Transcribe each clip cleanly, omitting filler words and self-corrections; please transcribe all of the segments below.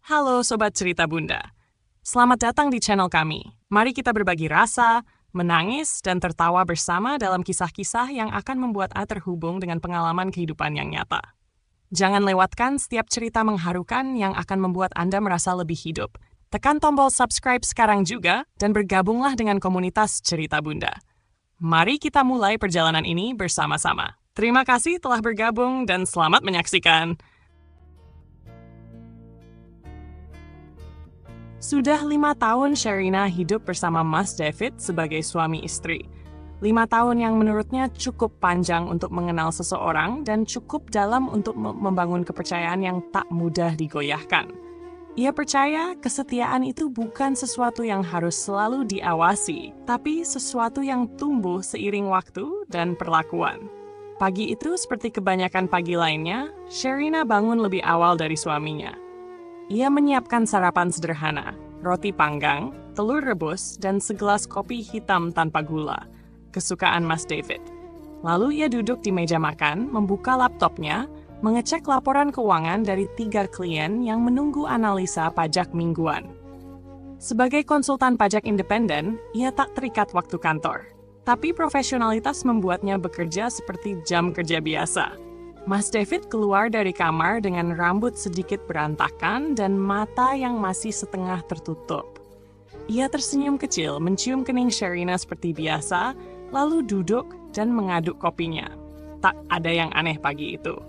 Halo Sobat Cerita Bunda, selamat datang di channel kami. Mari kita berbagi rasa, menangis, dan tertawa bersama dalam kisah-kisah yang akan membuat Anda terhubung dengan pengalaman kehidupan yang nyata. Jangan lewatkan setiap cerita mengharukan yang akan membuat Anda merasa lebih hidup. Tekan tombol subscribe sekarang juga dan bergabunglah dengan komunitas Cerita Bunda. Mari kita mulai perjalanan ini bersama-sama. Terima kasih telah bergabung dan selamat menyaksikan. Sudah 5 tahun Sherina hidup bersama Mas David sebagai suami istri. 5 tahun yang menurutnya cukup panjang untuk mengenal seseorang dan cukup dalam untuk membangun kepercayaan yang tak mudah digoyahkan. Ia percaya kesetiaan itu bukan sesuatu yang harus selalu diawasi, tapi sesuatu yang tumbuh seiring waktu dan perlakuan. Pagi itu seperti kebanyakan pagi lainnya, Sherina bangun lebih awal dari suaminya. Ia menyiapkan sarapan sederhana, roti panggang, telur rebus, dan segelas kopi hitam tanpa gula, kesukaan Mas David. Lalu ia duduk di meja makan, membuka laptopnya, mengecek laporan keuangan dari 3 klien yang menunggu analisa pajak mingguan. Sebagai konsultan pajak independen, ia tak terikat waktu kantor. Tapi profesionalitas membuatnya bekerja seperti jam kerja biasa. Mas David keluar dari kamar dengan rambut sedikit berantakan dan mata yang masih setengah tertutup. Ia tersenyum kecil, mencium kening Sherina seperti biasa, lalu duduk dan mengaduk kopinya. Tak ada yang aneh pagi itu.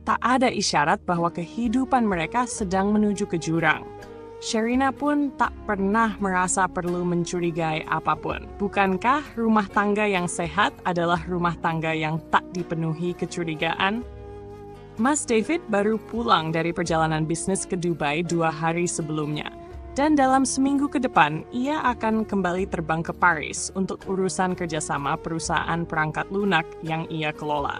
Tak ada isyarat bahwa kehidupan mereka sedang menuju ke jurang. Sherina pun tak pernah merasa perlu mencurigai apapun. Bukankah rumah tangga yang sehat adalah rumah tangga yang tak dipenuhi kecurigaan? Mas David baru pulang dari perjalanan bisnis ke Dubai 2 hari sebelumnya. Dan dalam seminggu ke depan, ia akan kembali terbang ke Paris untuk urusan kerjasama perusahaan perangkat lunak yang ia kelola.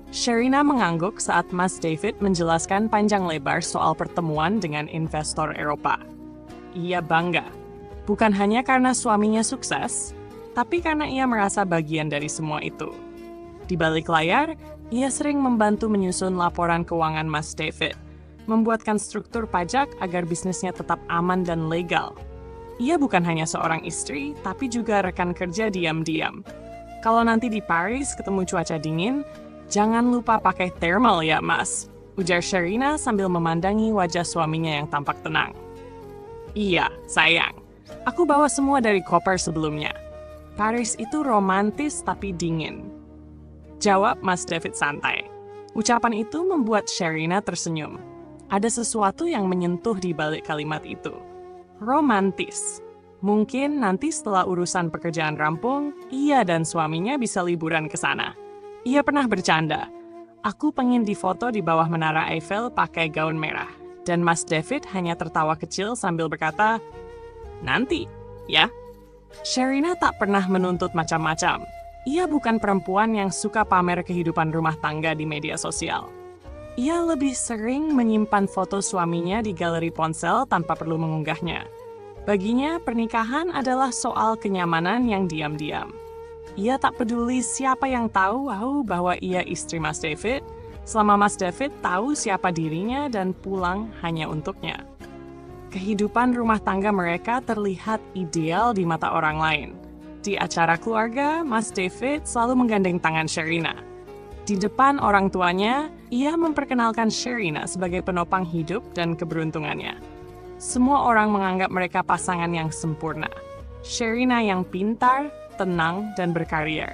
Sherina mengangguk saat Mas David menjelaskan panjang lebar soal pertemuan dengan investor Eropa. Ia bangga, bukan hanya karena suaminya sukses, tapi karena ia merasa bagian dari semua itu. Di balik layar, ia sering membantu menyusun laporan keuangan Mas David, membuatkan struktur pajak agar bisnisnya tetap aman dan legal. Ia bukan hanya seorang istri, tapi juga rekan kerja diam-diam. Kalau nanti di Paris ketemu cuaca dingin, jangan lupa pakai thermal ya, Mas, ujar Sherina sambil memandangi wajah suaminya yang tampak tenang. Iya, sayang. Aku bawa semua dari koper sebelumnya. Paris itu romantis tapi dingin, jawab Mas David santai. Ucapan itu membuat Sherina tersenyum. Ada sesuatu yang menyentuh di balik kalimat itu. Romantis. Mungkin nanti setelah urusan pekerjaan rampung, ia dan suaminya bisa liburan ke sana. Ia pernah bercanda, aku pengen difoto di bawah menara Eiffel pakai gaun merah. Dan Mas David hanya tertawa kecil sambil berkata, nanti, ya. Sherina tak pernah menuntut macam-macam. Ia bukan perempuan yang suka pamer kehidupan rumah tangga di media sosial. Ia lebih sering menyimpan foto suaminya di galeri ponsel tanpa perlu mengunggahnya. Baginya, pernikahan adalah soal kenyamanan yang diam-diam. Ia tak peduli siapa yang tahu bahwa ia istri Mas David, selama Mas David tahu siapa dirinya dan pulang hanya untuknya. Kehidupan rumah tangga mereka terlihat ideal di mata orang lain. Di acara keluarga, Mas David selalu menggandeng tangan Sherina. Di depan orang tuanya, ia memperkenalkan Sherina sebagai penopang hidup dan keberuntungannya. Semua orang menganggap mereka pasangan yang sempurna. Sherina yang pintar, tenang, dan berkarir.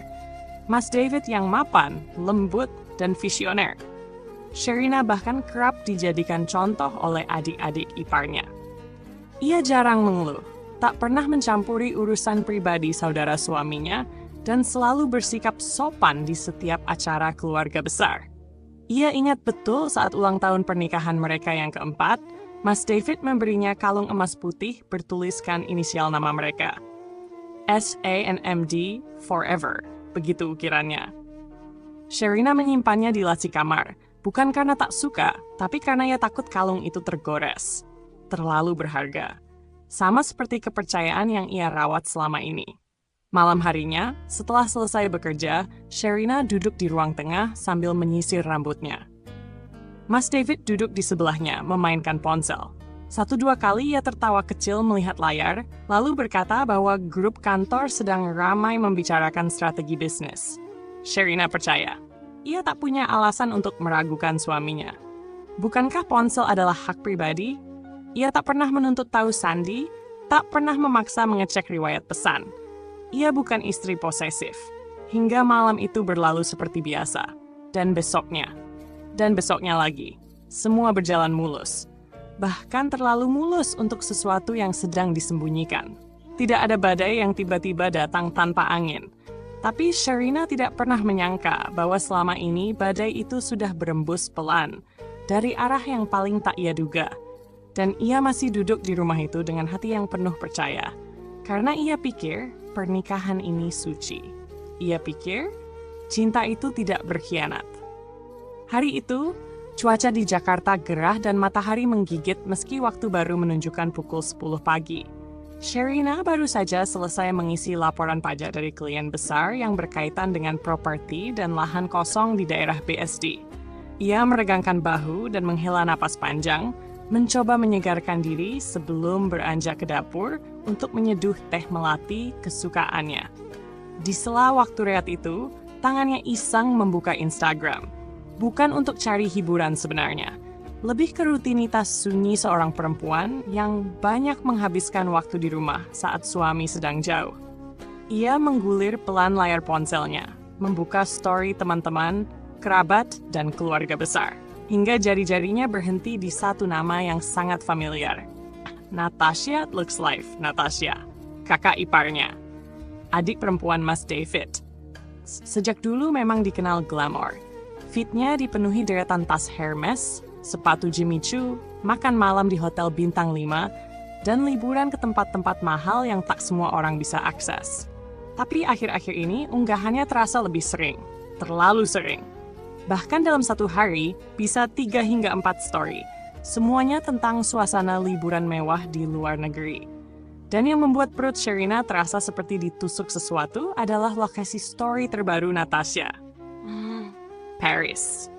Mas David yang mapan, lembut, dan visioner. Sherina bahkan kerap dijadikan contoh oleh adik-adik iparnya. Ia jarang mengeluh, tak pernah mencampuri urusan pribadi saudara suaminya, dan selalu bersikap sopan di setiap acara keluarga besar. Ia ingat betul saat ulang tahun pernikahan mereka yang keempat, Mas David memberinya kalung emas putih bertuliskan inisial nama mereka. SANMD Forever, begitu ukirannya. Sherina menyimpannya di laci kamar, bukan karena tak suka, tapi karena ia takut kalung itu tergores. Terlalu berharga. Sama seperti kepercayaan yang ia rawat selama ini. Malam harinya, setelah selesai bekerja, Sherina duduk di ruang tengah sambil menyisir rambutnya. Mas David duduk di sebelahnya, memainkan ponsel. 1-2 kali ia tertawa kecil melihat layar, lalu berkata bahwa grup kantor sedang ramai membicarakan strategi bisnis. Sherina percaya. Ia tak punya alasan untuk meragukan suaminya. Bukankah ponsel adalah hak pribadi? Ia tak pernah menuntut tahu sandi, tak pernah memaksa mengecek riwayat pesan. Ia bukan istri posesif. Hingga malam itu berlalu seperti biasa. Dan besoknya lagi. Semua berjalan mulus. Bahkan terlalu mulus untuk sesuatu yang sedang disembunyikan. Tidak ada badai yang tiba-tiba datang tanpa angin. Tapi Sherina tidak pernah menyangka bahwa selama ini badai itu sudah berembus pelan dari arah yang paling tak ia duga. Dan ia masih duduk di rumah itu dengan hati yang penuh percaya. Karena ia pikir pernikahan ini suci. Ia pikir cinta itu tidak berkhianat. Hari itu, cuaca di Jakarta gerah dan matahari menggigit meski waktu baru menunjukkan pukul 10 pagi. Sherina baru saja selesai mengisi laporan pajak dari klien besar yang berkaitan dengan properti dan lahan kosong di daerah BSD. Ia meregangkan bahu dan menghela napas panjang, mencoba menyegarkan diri sebelum beranjak ke dapur untuk menyeduh teh melati kesukaannya. Di sela waktu rehat itu, tangannya iseng membuka Instagram. Bukan untuk cari hiburan sebenarnya. Lebih ke rutinitas sunyi seorang perempuan yang banyak menghabiskan waktu di rumah saat suami sedang jauh. Ia menggulir pelan layar ponselnya, membuka story teman-teman, kerabat, dan keluarga besar. Hingga jari-jarinya berhenti di satu nama yang sangat familiar. Natasha looks like Natasha, kakak iparnya. Adik perempuan Mas David. Sejak dulu memang dikenal glamor. Fitnya dipenuhi deretan tas Hermes, sepatu Jimmy Choo, makan malam di hotel bintang 5, dan liburan ke tempat-tempat mahal yang tak semua orang bisa akses. Tapi akhir-akhir ini unggahannya terasa lebih sering, terlalu sering. Bahkan dalam satu hari, bisa 3 hingga 4 story. Semuanya tentang suasana liburan mewah di luar negeri. Dan yang membuat perut Sherina terasa seperti ditusuk sesuatu adalah lokasi story terbaru Natasha. Paris.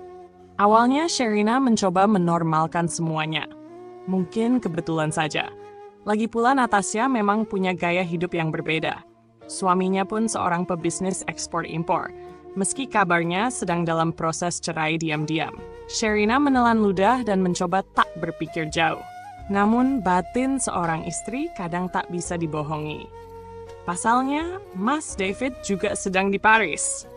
Awalnya Sherina mencoba menormalkan semuanya. Mungkin kebetulan saja. Lagi pula Natasha memang punya gaya hidup yang berbeda. Suaminya pun seorang pebisnis ekspor-impor. Meski kabarnya sedang dalam proses cerai diam-diam. Sherina menelan ludah dan mencoba tak berpikir jauh. Namun batin seorang istri kadang tak bisa dibohongi. Pasalnya, Mas David juga sedang di Paris.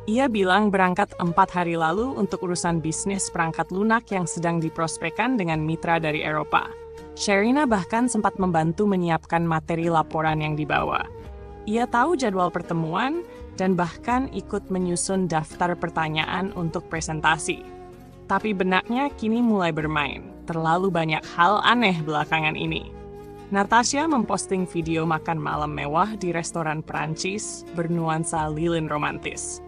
Ia bilang berangkat 4 hari lalu untuk urusan bisnis perangkat lunak yang sedang diprospekkan dengan mitra dari Eropa. Sherina bahkan sempat membantu menyiapkan materi laporan yang dibawa. Ia tahu jadwal pertemuan dan bahkan ikut menyusun daftar pertanyaan untuk presentasi. Tapi benaknya kini mulai bermain. Terlalu banyak hal aneh belakangan ini. Natasha memposting video makan malam mewah di restoran Perancis bernuansa lilin romantis.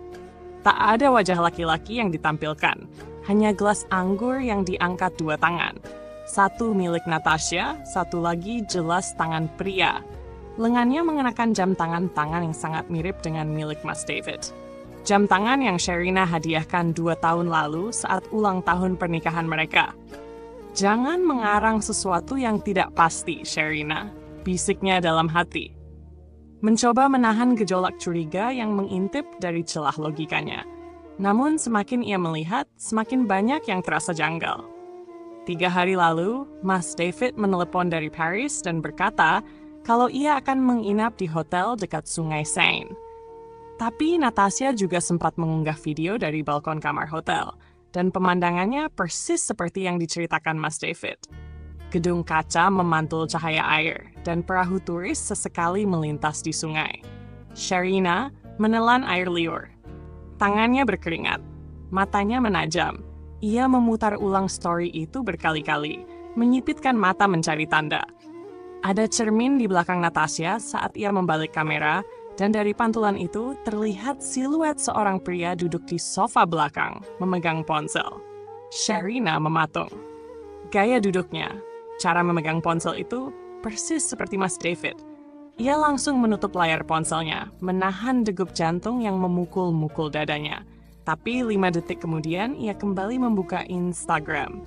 Tak ada wajah laki-laki yang ditampilkan, hanya gelas anggur yang diangkat 2 tangan. Satu milik Natasha, satu lagi jelas tangan pria. Lengannya mengenakan jam tangan yang sangat mirip dengan milik Mas David. Jam tangan yang Sherina hadiahkan 2 tahun lalu saat ulang tahun pernikahan mereka. Jangan mengarang sesuatu yang tidak pasti, Sherina, bisiknya dalam hati. Mencoba menahan gejolak curiga yang mengintip dari celah logikanya. Namun semakin ia melihat, semakin banyak yang terasa janggal. 3 hari lalu, Mas David menelepon dari Paris dan berkata kalau ia akan menginap di hotel dekat Sungai Seine. Tapi Natasha juga sempat mengunggah video dari balkon kamar hotel, dan pemandangannya persis seperti yang diceritakan Mas David. Gedung kaca memantul cahaya air, dan perahu turis sesekali melintas di sungai. Sherina menelan air liur. Tangannya berkeringat, matanya menajam. Ia memutar ulang story itu berkali-kali, menyipitkan mata mencari tanda. Ada cermin di belakang Natasha saat ia membalik kamera, dan dari pantulan itu terlihat siluet seorang pria duduk di sofa belakang, memegang ponsel. Sherina mematung. Gaya duduknya, cara memegang ponsel itu persis seperti Mas David. Ia langsung menutup layar ponselnya, menahan degup jantung yang memukul-mukul dadanya. Tapi 5 detik kemudian, ia kembali membuka Instagram.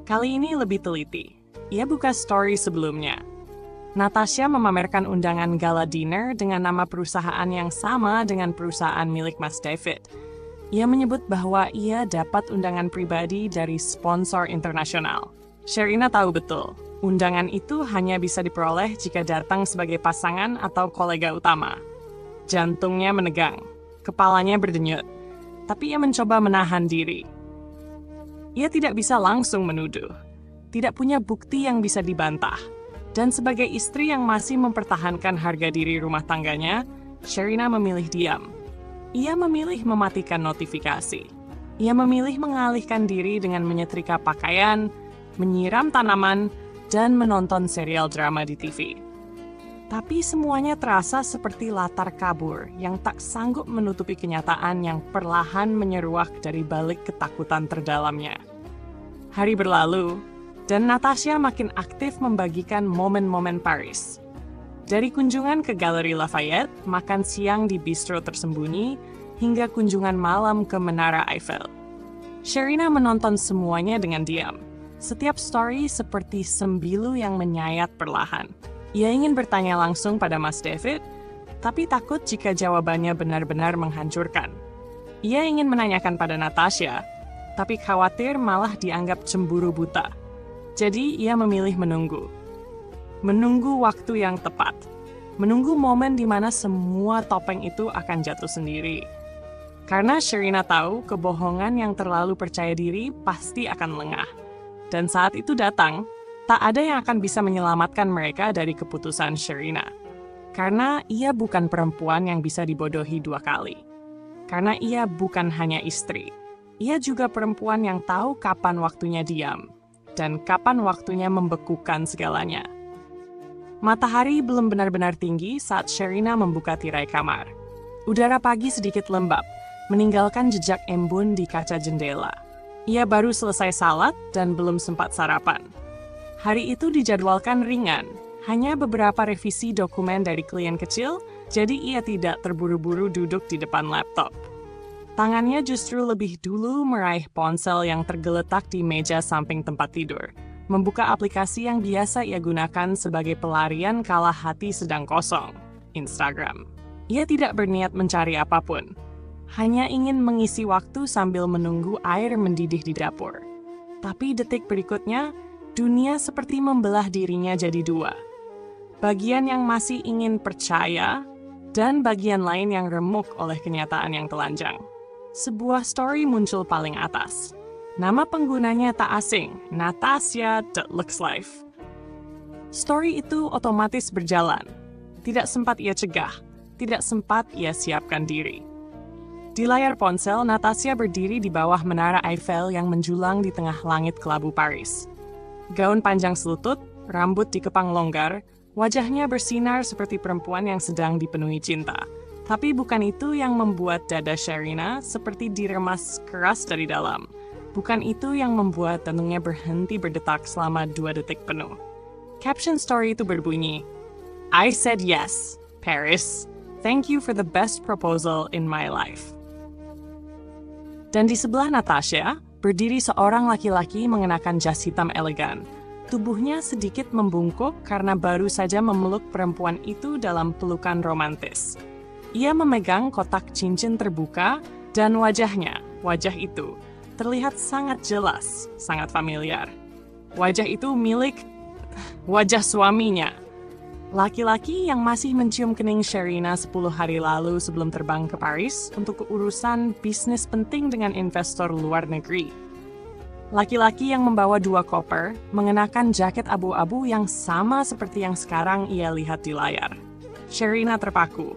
Kali ini lebih teliti. Ia buka story sebelumnya. Natasha memamerkan undangan gala dinner dengan nama perusahaan yang sama dengan perusahaan milik Mas David. Ia menyebut bahwa ia dapat undangan pribadi dari sponsor internasional. Sherina tahu betul, undangan itu hanya bisa diperoleh jika datang sebagai pasangan atau kolega utama. Jantungnya menegang, kepalanya berdenyut, tapi ia mencoba menahan diri. Ia tidak bisa langsung menuduh, tidak punya bukti yang bisa dibantah. Dan sebagai istri yang masih mempertahankan harga diri rumah tangganya, Sherina memilih diam. Ia memilih mematikan notifikasi. Ia memilih mengalihkan diri dengan menyetrika pakaian, menyiram tanaman, dan menonton serial drama di TV. Tapi semuanya terasa seperti latar kabur yang tak sanggup menutupi kenyataan yang perlahan menyeruak dari balik ketakutan terdalamnya. Hari berlalu, dan Natasha makin aktif membagikan momen-momen Paris. Dari kunjungan ke Galeri Lafayette, makan siang di bistro tersembunyi, hingga kunjungan malam ke Menara Eiffel. Sherina menonton semuanya dengan diam. Setiap story seperti sembilu yang menyayat perlahan. Ia ingin bertanya langsung pada Mas David, tapi takut jika jawabannya benar-benar menghancurkan. Ia ingin menanyakan pada Natasha, tapi khawatir malah dianggap cemburu buta. Jadi ia memilih menunggu. Menunggu waktu yang tepat. Menunggu momen di mana semua topeng itu akan jatuh sendiri. Karena Sherina tahu kebohongan yang terlalu percaya diri pasti akan lengah. Dan saat itu datang, tak ada yang akan bisa menyelamatkan mereka dari keputusan Sherina. Karena ia bukan perempuan yang bisa dibodohi 2 kali. Karena ia bukan hanya istri. Ia juga perempuan yang tahu kapan waktunya diam. Dan kapan waktunya membekukan segalanya. Matahari belum benar-benar tinggi saat Sherina membuka tirai kamar. Udara pagi sedikit lembab, meninggalkan jejak embun di kaca jendela. Ia baru selesai salat dan belum sempat sarapan. Hari itu dijadwalkan ringan, hanya beberapa revisi dokumen dari klien kecil, jadi ia tidak terburu-buru duduk di depan laptop. Tangannya justru lebih dulu meraih ponsel yang tergeletak di meja samping tempat tidur, membuka aplikasi yang biasa ia gunakan sebagai pelarian kala hati sedang kosong, Instagram. Ia tidak berniat mencari apapun, hanya ingin mengisi waktu sambil menunggu air mendidih di dapur. Tapi detik berikutnya, dunia seperti membelah dirinya jadi 2. Bagian yang masih ingin percaya, dan bagian lain yang remuk oleh kenyataan yang telanjang. Sebuah story muncul paling atas. Nama penggunanya tak asing, Natasha.lookslife. Story itu otomatis berjalan. Tidak sempat ia cegah, tidak sempat ia siapkan diri. Di layar ponsel, Natasha berdiri di bawah Menara Eiffel yang menjulang di tengah langit kelabu Paris. Gaun panjang selutut, rambut dikepang longgar, wajahnya bersinar seperti perempuan yang sedang dipenuhi cinta. Tapi bukan itu yang membuat dada Sherina seperti diremas keras dari dalam. Bukan itu yang membuat jantungnya berhenti berdetak selama 2 detik penuh. Caption story itu berbunyi, "I said yes, Paris. Thank you for the best proposal in my life." Dan di sebelah Natasha, berdiri seorang laki-laki mengenakan jas hitam elegan. Tubuhnya sedikit membungkuk karena baru saja memeluk perempuan itu dalam pelukan romantis. Ia memegang kotak cincin terbuka, dan wajah itu, terlihat sangat jelas, sangat familiar. Wajah itu milik wajah suaminya. Laki-laki yang masih mencium kening Sherina 10 hari lalu sebelum terbang ke Paris untuk urusan bisnis penting dengan investor luar negeri. Laki-laki yang membawa 2 koper, mengenakan jaket abu-abu yang sama seperti yang sekarang ia lihat di layar. Sherina terpaku.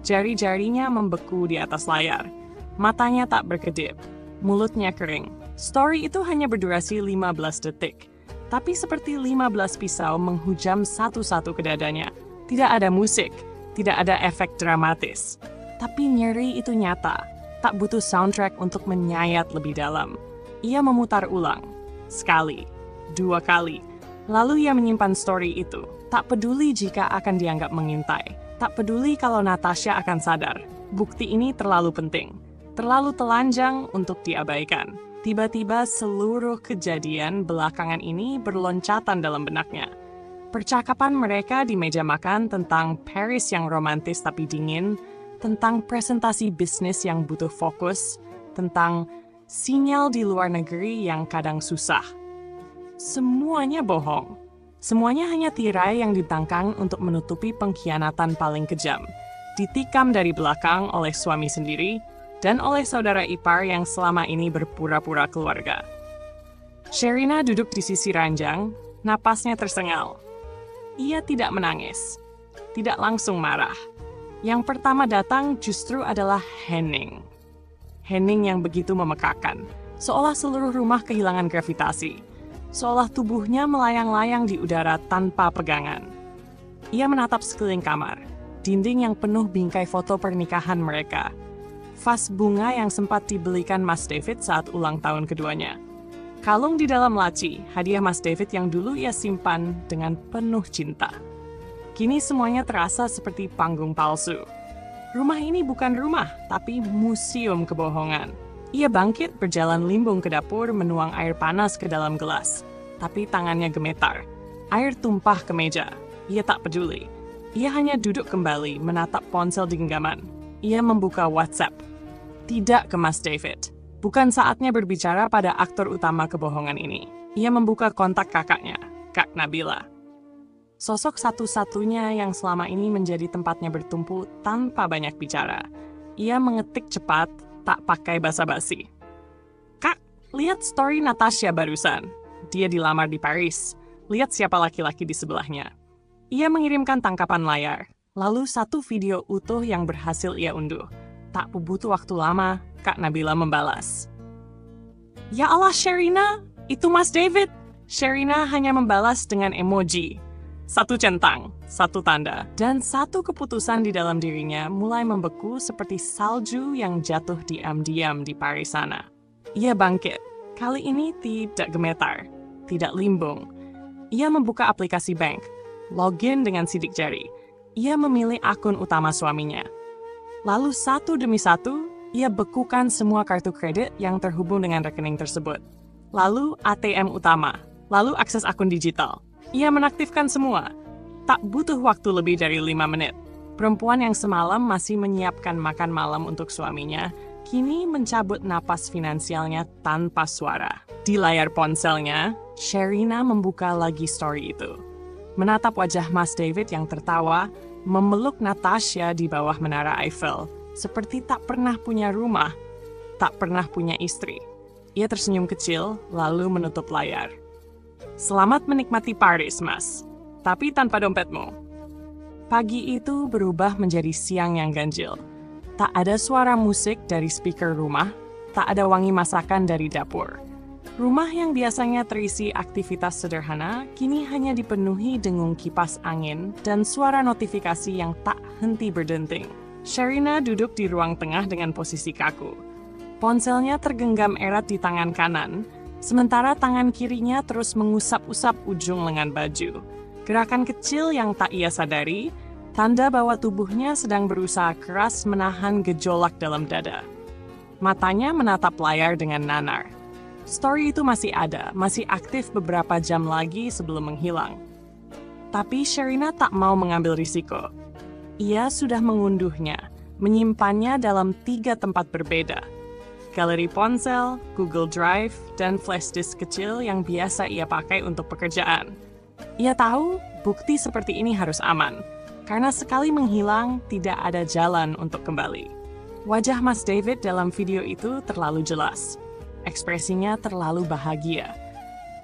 Jari-jarinya membeku di atas layar. Matanya tak berkedip. Mulutnya kering. Story itu hanya berdurasi 15 detik. Tapi seperti 15 pisau menghujam satu-satu ke dadanya. Tidak ada musik, tidak ada efek dramatis. Tapi nyeri itu nyata. Tak butuh soundtrack untuk menyayat lebih dalam. Ia memutar ulang. Sekali, 2 kali. Lalu ia menyimpan story itu. Tak peduli jika akan dianggap mengintai. Tak peduli kalau Natasha akan sadar, bukti ini terlalu penting. terlalu telanjang untuk diabaikan. Tiba-tiba seluruh kejadian belakangan ini berloncatan dalam benaknya. Percakapan mereka di meja makan tentang Paris yang romantis tapi dingin, tentang presentasi bisnis yang butuh fokus, tentang sinyal di luar negeri yang kadang susah. Semuanya bohong. Semuanya hanya tirai yang ditangkang untuk menutupi pengkhianatan paling kejam. Ditikam dari belakang oleh suami sendiri dan oleh saudara ipar yang selama ini berpura-pura keluarga. Sherina duduk di sisi ranjang, napasnya tersengal. Ia tidak menangis, tidak langsung marah. Yang pertama datang justru adalah Henning. Henning yang begitu memekakan, seolah seluruh rumah kehilangan gravitasi, seolah tubuhnya melayang-layang di udara tanpa pegangan. Ia menatap sekeliling kamar, dinding yang penuh bingkai foto pernikahan mereka, vas bunga yang sempat dibelikan Mas David saat ulang tahun keduanya, kalung di dalam laci, hadiah Mas David yang dulu ia simpan dengan penuh cinta. Kini semuanya terasa seperti panggung palsu. Rumah ini bukan rumah, tapi museum kebohongan. Ia bangkit berjalan limbung ke dapur menuang air panas ke dalam gelas. Tapi tangannya gemetar. Air tumpah ke meja. Ia tak peduli. Ia hanya duduk kembali menatap ponsel di genggaman. Ia membuka WhatsApp. Tidak ke Mas David. Bukan saatnya berbicara pada aktor utama kebohongan ini. Ia membuka kontak kakaknya, Kak Nabila. Sosok satu-satunya yang selama ini menjadi tempatnya bertumpu tanpa banyak bicara. Ia mengetik cepat, tak pakai basa-basi. Kak, lihat story Natasha barusan. Dia dilamar di Paris. Lihat siapa laki-laki di sebelahnya. Ia mengirimkan tangkapan layar, lalu satu video utuh yang berhasil ia unduh. Tak butuh waktu lama, Kak Nabila membalas. Ya Allah Sherina, itu Mas David. Sherina hanya membalas dengan emoji. Satu centang, satu tanda, dan satu keputusan di dalam dirinya mulai membeku seperti salju yang jatuh diam-diam di Paris sana. Ia bangkit. Kali ini tidak gemetar, tidak limbung. Ia membuka aplikasi bank, login dengan sidik jari. Ia memilih akun utama suaminya. Lalu satu demi satu, ia bekukan semua kartu kredit yang terhubung dengan rekening tersebut. Lalu ATM utama, lalu akses akun digital. Ia menaktifkan semua. Tak butuh waktu lebih dari 5 menit. Perempuan yang semalam masih menyiapkan makan malam untuk suaminya, kini mencabut napas finansialnya tanpa suara. Di layar ponselnya, Sherina membuka lagi story itu. Menatap wajah Mas David yang tertawa, memeluk Natasha di bawah menara Eiffel, seperti tak pernah punya rumah, tak pernah punya istri. Ia tersenyum kecil, lalu menutup layar. Selamat menikmati Paris, Mas. Tapi tanpa dompetmu. Pagi itu berubah menjadi siang yang ganjil. Tak ada suara musik dari speaker rumah, tak ada wangi masakan dari dapur. Rumah yang biasanya terisi aktivitas sederhana, kini hanya dipenuhi dengung kipas angin dan suara notifikasi yang tak henti berdenting. Sherina duduk di ruang tengah dengan posisi kaku. Ponselnya tergenggam erat di tangan kanan, sementara tangan kirinya terus mengusap-usap ujung lengan baju. Gerakan kecil yang tak ia sadari, tanda bahwa tubuhnya sedang berusaha keras menahan gejolak dalam dada. Matanya menatap layar dengan nanar. Story itu masih ada, masih aktif beberapa jam lagi sebelum menghilang. Tapi Sherina tak mau mengambil risiko. Ia sudah mengunduhnya, menyimpannya dalam 3 tempat berbeda. Galeri ponsel, Google Drive, dan flash disk kecil yang biasa ia pakai untuk pekerjaan. Ia tahu bukti seperti ini harus aman, karena sekali menghilang tidak ada jalan untuk kembali. Wajah Mas David dalam video itu terlalu jelas. Ekspresinya terlalu bahagia.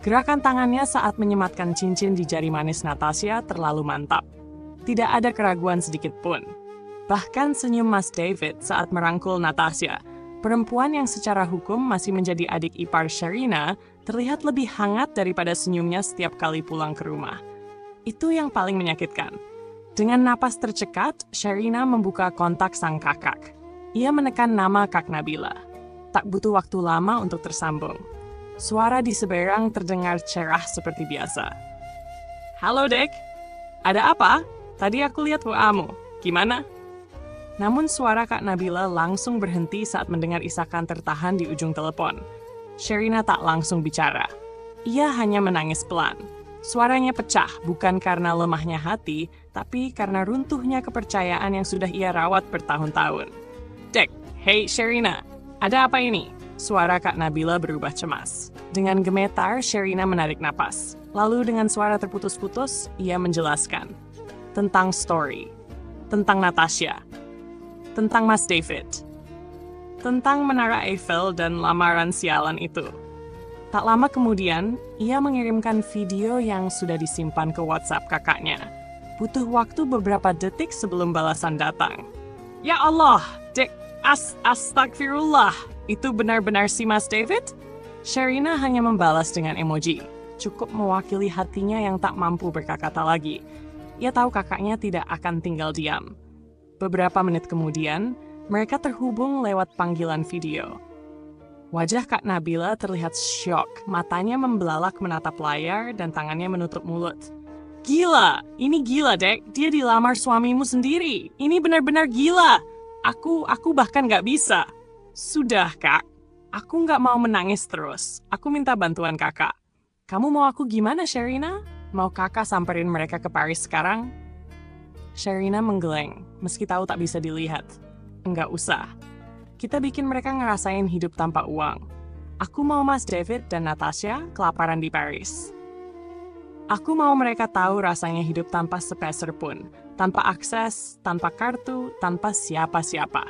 Gerakan tangannya saat menyematkan cincin di jari manis Natasha terlalu mantap. Tidak ada keraguan sedikit pun. Bahkan senyum Mas David saat merangkul Natasha, perempuan yang secara hukum masih menjadi adik ipar Sherina, terlihat lebih hangat daripada senyumnya setiap kali pulang ke rumah. Itu yang paling menyakitkan. Dengan napas tercekat, Sherina membuka kontak sang kakak. Ia menekan nama Kak Nabila. Tak butuh waktu lama untuk tersambung. Suara di seberang terdengar cerah seperti biasa. Halo, Dek. Ada apa? Tadi aku lihat WA-mu. Gimana? Namun suara Kak Nabila langsung berhenti saat mendengar isakan tertahan di ujung telepon. Sherina tak langsung bicara. Ia hanya menangis pelan. Suaranya pecah bukan karena lemahnya hati, tapi karena runtuhnya kepercayaan yang sudah ia rawat bertahun-tahun. Dek, hey Sherina, ada apa ini? Suara Kak Nabila berubah cemas. Dengan gemetar, Sherina menarik napas. Lalu dengan suara terputus-putus, ia menjelaskan. Tentang story. Tentang Natasha. Tentang Mas David. Tentang Menara Eiffel dan lamaran sialan itu. Tak lama kemudian, ia mengirimkan video yang sudah disimpan ke WhatsApp kakaknya. Butuh waktu beberapa detik sebelum balasan datang. Ya Allah, Dek, astagfirullah, itu benar-benar si Mas David? Sherina hanya membalas dengan emoji. Cukup mewakili hatinya yang tak mampu berkata-kata lagi. Ia tahu kakaknya tidak akan tinggal diam. Beberapa menit kemudian, mereka terhubung lewat panggilan video. Wajah Kak Nabila terlihat syok, matanya membelalak menatap layar dan tangannya menutup mulut. Gila, ini gila Dek, dia dilamar suamimu sendiri. Ini benar-benar gila. Aku bahkan gak bisa. Sudah Kak, aku gak mau menangis terus. Aku minta bantuan kakak. Kamu mau aku gimana Sherina? Mau kakak samperin mereka ke Paris sekarang? Sherina menggeleng, meski tahu tak bisa dilihat. Enggak usah. Kita bikin mereka ngerasain hidup tanpa uang. Aku mau Mas David dan Natasha kelaparan di Paris. Aku mau mereka tahu rasanya hidup tanpa sepeser pun. Tanpa akses, tanpa kartu, tanpa siapa-siapa.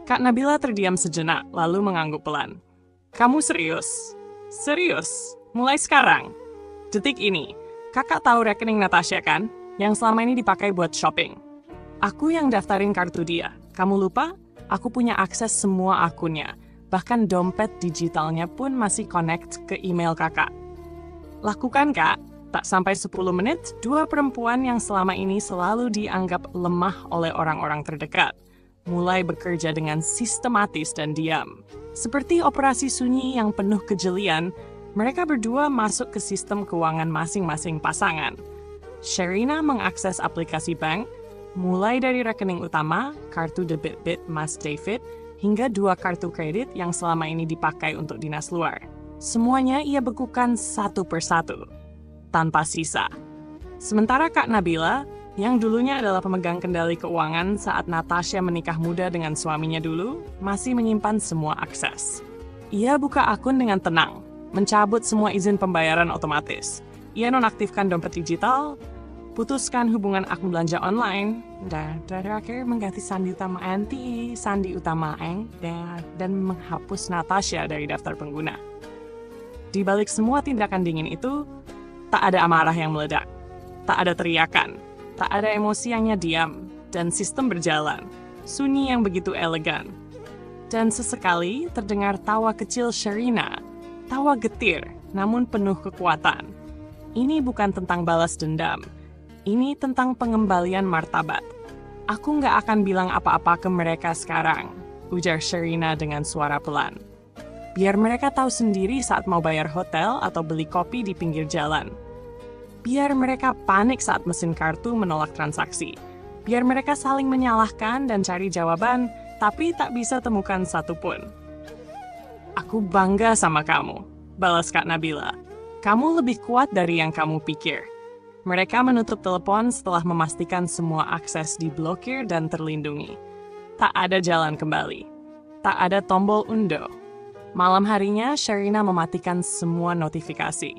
Kak Nabila terdiam sejenak, lalu mengangguk pelan. Kamu serius? Serius? Mulai sekarang? Detik ini, kakak tahu rekening Natasha kan? Yang selama ini dipakai buat shopping. Aku yang daftarin kartu dia. Kamu lupa? Aku punya akses semua akunnya. Bahkan dompet digitalnya pun masih connect ke email kakak. Lakukan kak. Tak sampai 10 menit, dua perempuan yang selama ini selalu dianggap lemah oleh orang-orang terdekat. Mulai bekerja dengan sistematis dan diam. Seperti operasi sunyi yang penuh kejelian, mereka berdua masuk ke sistem keuangan masing-masing pasangan. Sherina mengakses aplikasi bank, mulai dari rekening utama, kartu debit Mas David, hingga 2 kartu kredit yang selama ini dipakai untuk dinas luar. Semuanya ia bekukan satu persatu, tanpa sisa. Sementara Kak Nabila, yang dulunya adalah pemegang kendali keuangan saat Natasha menikah muda dengan suaminya dulu, masih menyimpan semua akses. Ia buka akun dengan tenang, mencabut semua izin pembayaran otomatis. Ia nonaktifkan dompet digital, putuskan hubungan akun belanja online, dan terakhir mengganti sandi utama NTI, sandi utama Eng, dan menghapus Natasha dari daftar pengguna. Di balik semua tindakan dingin itu, tak ada amarah yang meledak, tak ada teriakan, tak ada emosi yang diam, dan sistem berjalan, sunyi yang begitu elegan. Dan sesekali terdengar tawa kecil Sherina, tawa getir, namun penuh kekuatan. Ini bukan tentang balas dendam, ini tentang pengembalian martabat. Aku nggak akan bilang apa-apa ke mereka sekarang, ujar Sherina dengan suara pelan. Biar mereka tahu sendiri saat mau bayar hotel atau beli kopi di pinggir jalan. Biar mereka panik saat mesin kartu menolak transaksi. Biar mereka saling menyalahkan dan cari jawaban, tapi tak bisa temukan satupun. Aku bangga sama kamu, balas Kak Nabila. Kamu lebih kuat dari yang kamu pikir. Mereka menutup telepon setelah memastikan semua akses diblokir dan terlindungi. Tak ada jalan kembali. Tak ada tombol undo. Malam harinya, Sherina mematikan semua notifikasi.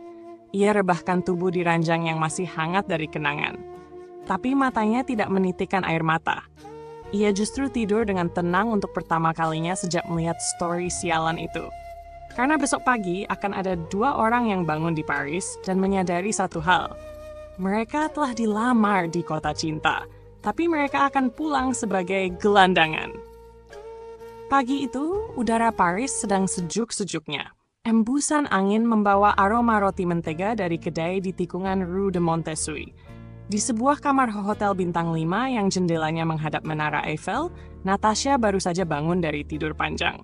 Ia rebahkan tubuh di ranjang yang masih hangat dari kenangan. Tapi matanya tidak menitikkan air mata. Ia justru tidur dengan tenang untuk pertama kalinya sejak melihat story sialan itu. Karena besok pagi akan ada 2 orang yang bangun di Paris dan menyadari satu hal. Mereka telah dilamar di kota cinta, tapi mereka akan pulang sebagai gelandangan. Pagi itu, udara Paris sedang sejuk-sejuknya. Embusan angin membawa aroma roti mentega dari kedai di tikungan Rue de Montessuie. Di sebuah kamar hotel bintang 5 yang jendelanya menghadap Menara Eiffel, Natasha baru saja bangun dari tidur panjang.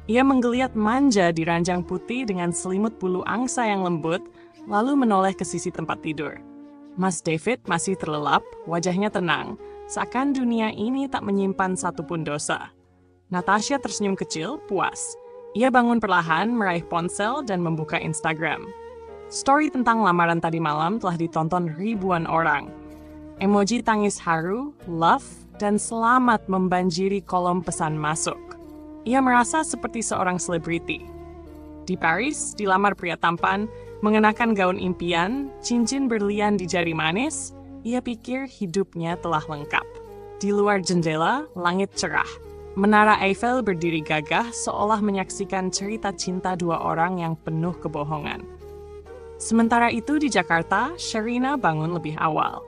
Ia menggeliat manja di ranjang putih dengan selimut bulu angsa yang lembut, lalu menoleh ke sisi tempat tidur. Mas David masih terlelap, wajahnya tenang, seakan dunia ini tak menyimpan satupun dosa. Natasha tersenyum kecil, puas. Ia bangun perlahan, meraih ponsel, dan membuka Instagram. Story tentang lamaran tadi malam telah ditonton ribuan orang. Emoji tangis haru, love, dan selamat membanjiri kolom pesan masuk. Ia merasa seperti seorang selebriti. Di Paris, dilamar pria tampan, mengenakan gaun impian, cincin berlian di jari manis, ia pikir hidupnya telah lengkap. Di luar jendela, langit cerah. Menara Eiffel berdiri gagah seolah menyaksikan cerita cinta dua orang yang penuh kebohongan. Sementara itu di Jakarta, Sherina bangun lebih awal.